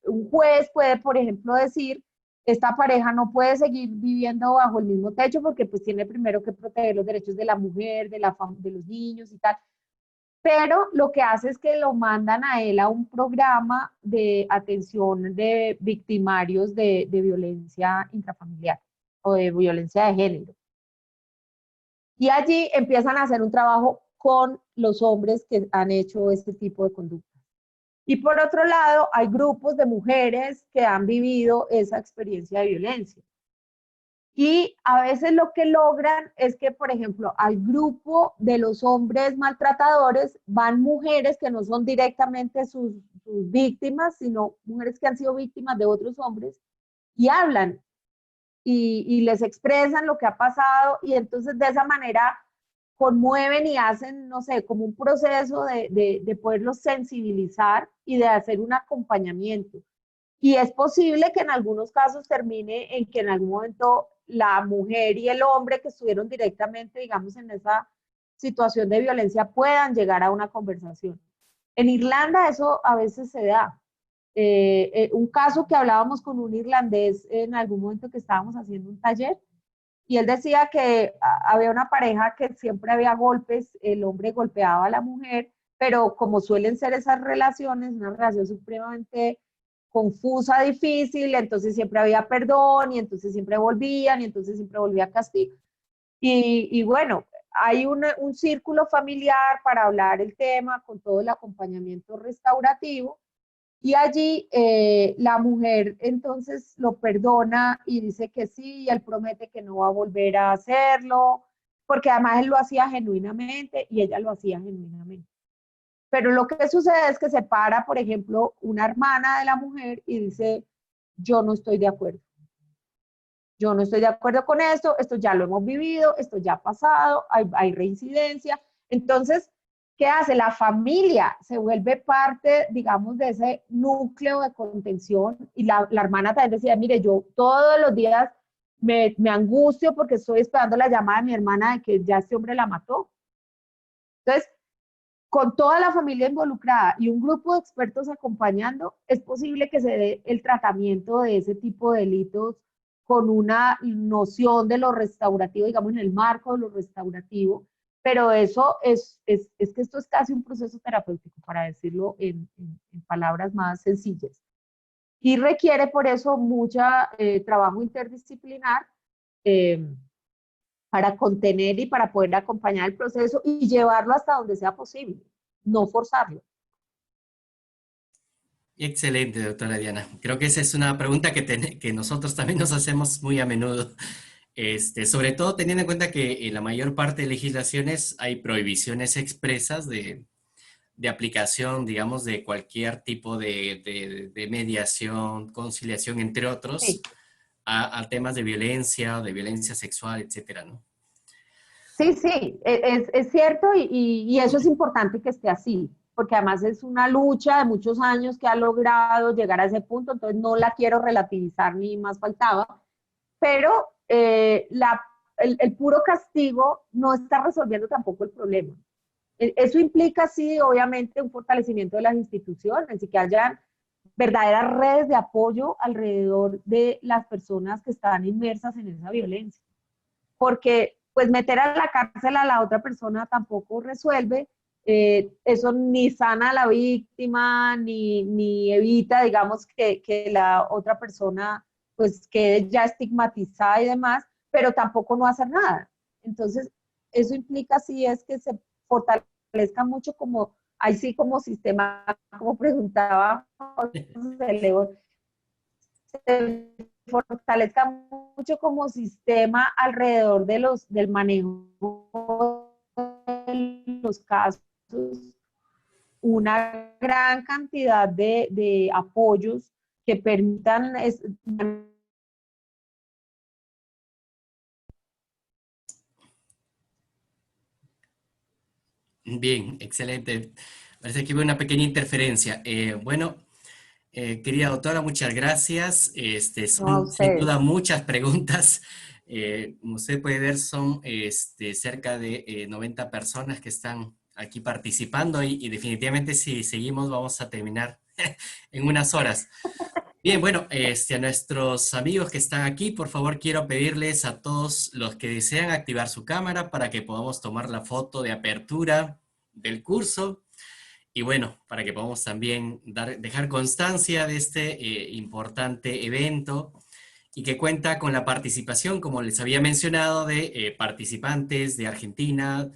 un juez puede, por ejemplo, decir, esta pareja no puede seguir viviendo bajo el mismo techo porque pues tiene primero que proteger los derechos de la mujer, de los niños y tal. Pero lo que hace es que lo mandan a él a un programa de atención de victimarios de violencia intrafamiliar o de violencia de género. Y allí empiezan a hacer un trabajo con los hombres que han hecho este tipo de conductas. Y por otro lado, hay grupos de mujeres que han vivido esa experiencia de violencia. Y a veces lo que logran es que, por ejemplo, al grupo de los hombres maltratadores van mujeres que no son directamente sus víctimas, sino mujeres que han sido víctimas de otros hombres y hablan y les expresan lo que ha pasado y entonces de esa manera conmueven y hacen, no sé, como un proceso de poderlos sensibilizar y de hacer un acompañamiento. Y es posible que en algunos casos termine en que en algún momento la mujer y el hombre que estuvieron directamente, digamos, en esa situación de violencia puedan llegar a una conversación. En Irlanda eso a veces se da. Un caso que hablábamos con un irlandés en algún momento que estábamos haciendo un taller, y él decía que había una pareja que siempre había golpes, el hombre golpeaba a la mujer, pero como suelen ser esas relaciones, una relación supremamente confusa, difícil, entonces siempre había perdón, y entonces siempre volvían, y entonces siempre volvía castigo. Y bueno, hay un círculo familiar para hablar el tema con todo el acompañamiento restaurativo, y allí la mujer entonces lo perdona y dice que sí, y él promete que no va a volver a hacerlo, porque además él lo hacía genuinamente y ella lo hacía genuinamente. Pero lo que sucede es que se para, por ejemplo, una hermana de la mujer y dice, yo no estoy de acuerdo. yo no estoy de acuerdo con esto ya lo hemos vivido, esto ya ha pasado, hay reincidencia. Entonces, ¿qué hace? La familia se vuelve parte, digamos, de ese núcleo de contención, y la hermana también decía, mire, yo todos los días me angustio porque estoy esperando la llamada de mi hermana de que ya este hombre la mató. Entonces, con toda la familia involucrada y un grupo de expertos acompañando, es posible que se dé el tratamiento de ese tipo de delitos con una noción de lo restaurativo, digamos, en el marco de lo restaurativo, pero eso es que esto es casi un proceso terapéutico, para decirlo en palabras más sencillas. Y requiere por eso mucho trabajo interdisciplinar para contener y para poder acompañar el proceso y llevarlo hasta donde sea posible, no forzarlo. Excelente, doctora Diana. Creo que esa es una pregunta que nosotros también nos hacemos muy a menudo. Sobre todo teniendo en cuenta que en la mayor parte de legislaciones hay prohibiciones expresas de aplicación, digamos, de cualquier tipo de mediación, conciliación, entre otros, Sí. a temas de violencia sexual, etcétera, ¿no? Sí, sí, es cierto, y eso es importante que esté así, porque además es una lucha de muchos años que ha logrado llegar a ese punto, entonces no la quiero relativizar ni más faltaba, pero el puro castigo no está resolviendo tampoco el problema. Eso implica, sí, obviamente, un fortalecimiento de las instituciones y que haya verdaderas redes de apoyo alrededor de las personas que están inmersas en esa violencia. Porque, pues, meter a la cárcel a la otra persona tampoco resuelve, eso ni sana a la víctima, ni evita, digamos, que la otra persona, pues, quede ya estigmatizada y demás, pero tampoco no hacer nada. Entonces, eso implica, sí, es que se fortalezca mucho como, ahí sí como sistema, como preguntaba José León, se fortalezca mucho como sistema alrededor del manejo de los casos, una gran cantidad de apoyos que permitan Bien, excelente. Parece que hubo una pequeña interferencia. Querida doctora, muchas gracias. no, a Son sin ustedes. duda muchas preguntas. Como usted puede ver, son cerca de 90 personas que están aquí participando y definitivamente si seguimos vamos a terminar en unas horas. Bien, bueno, a nuestros amigos que están aquí, por favor quiero pedirles a todos los que desean activar su cámara para que podamos tomar la foto de apertura del curso. Y bueno, para que podamos también dejar constancia de este importante evento y que cuenta con la participación, como les había mencionado, de participantes de Argentina,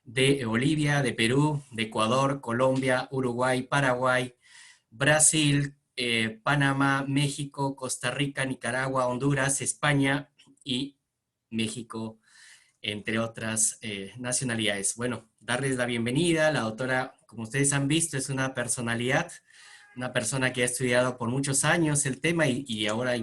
de Bolivia, de Perú, de Ecuador, Colombia, Uruguay, Paraguay, Brasil, Panamá, México, Costa Rica, Nicaragua, Honduras, España y México, entre otras nacionalidades. Bueno, darles la bienvenida. La doctora, como ustedes han visto, es una personalidad, una persona que ha estudiado por muchos años el tema y ahora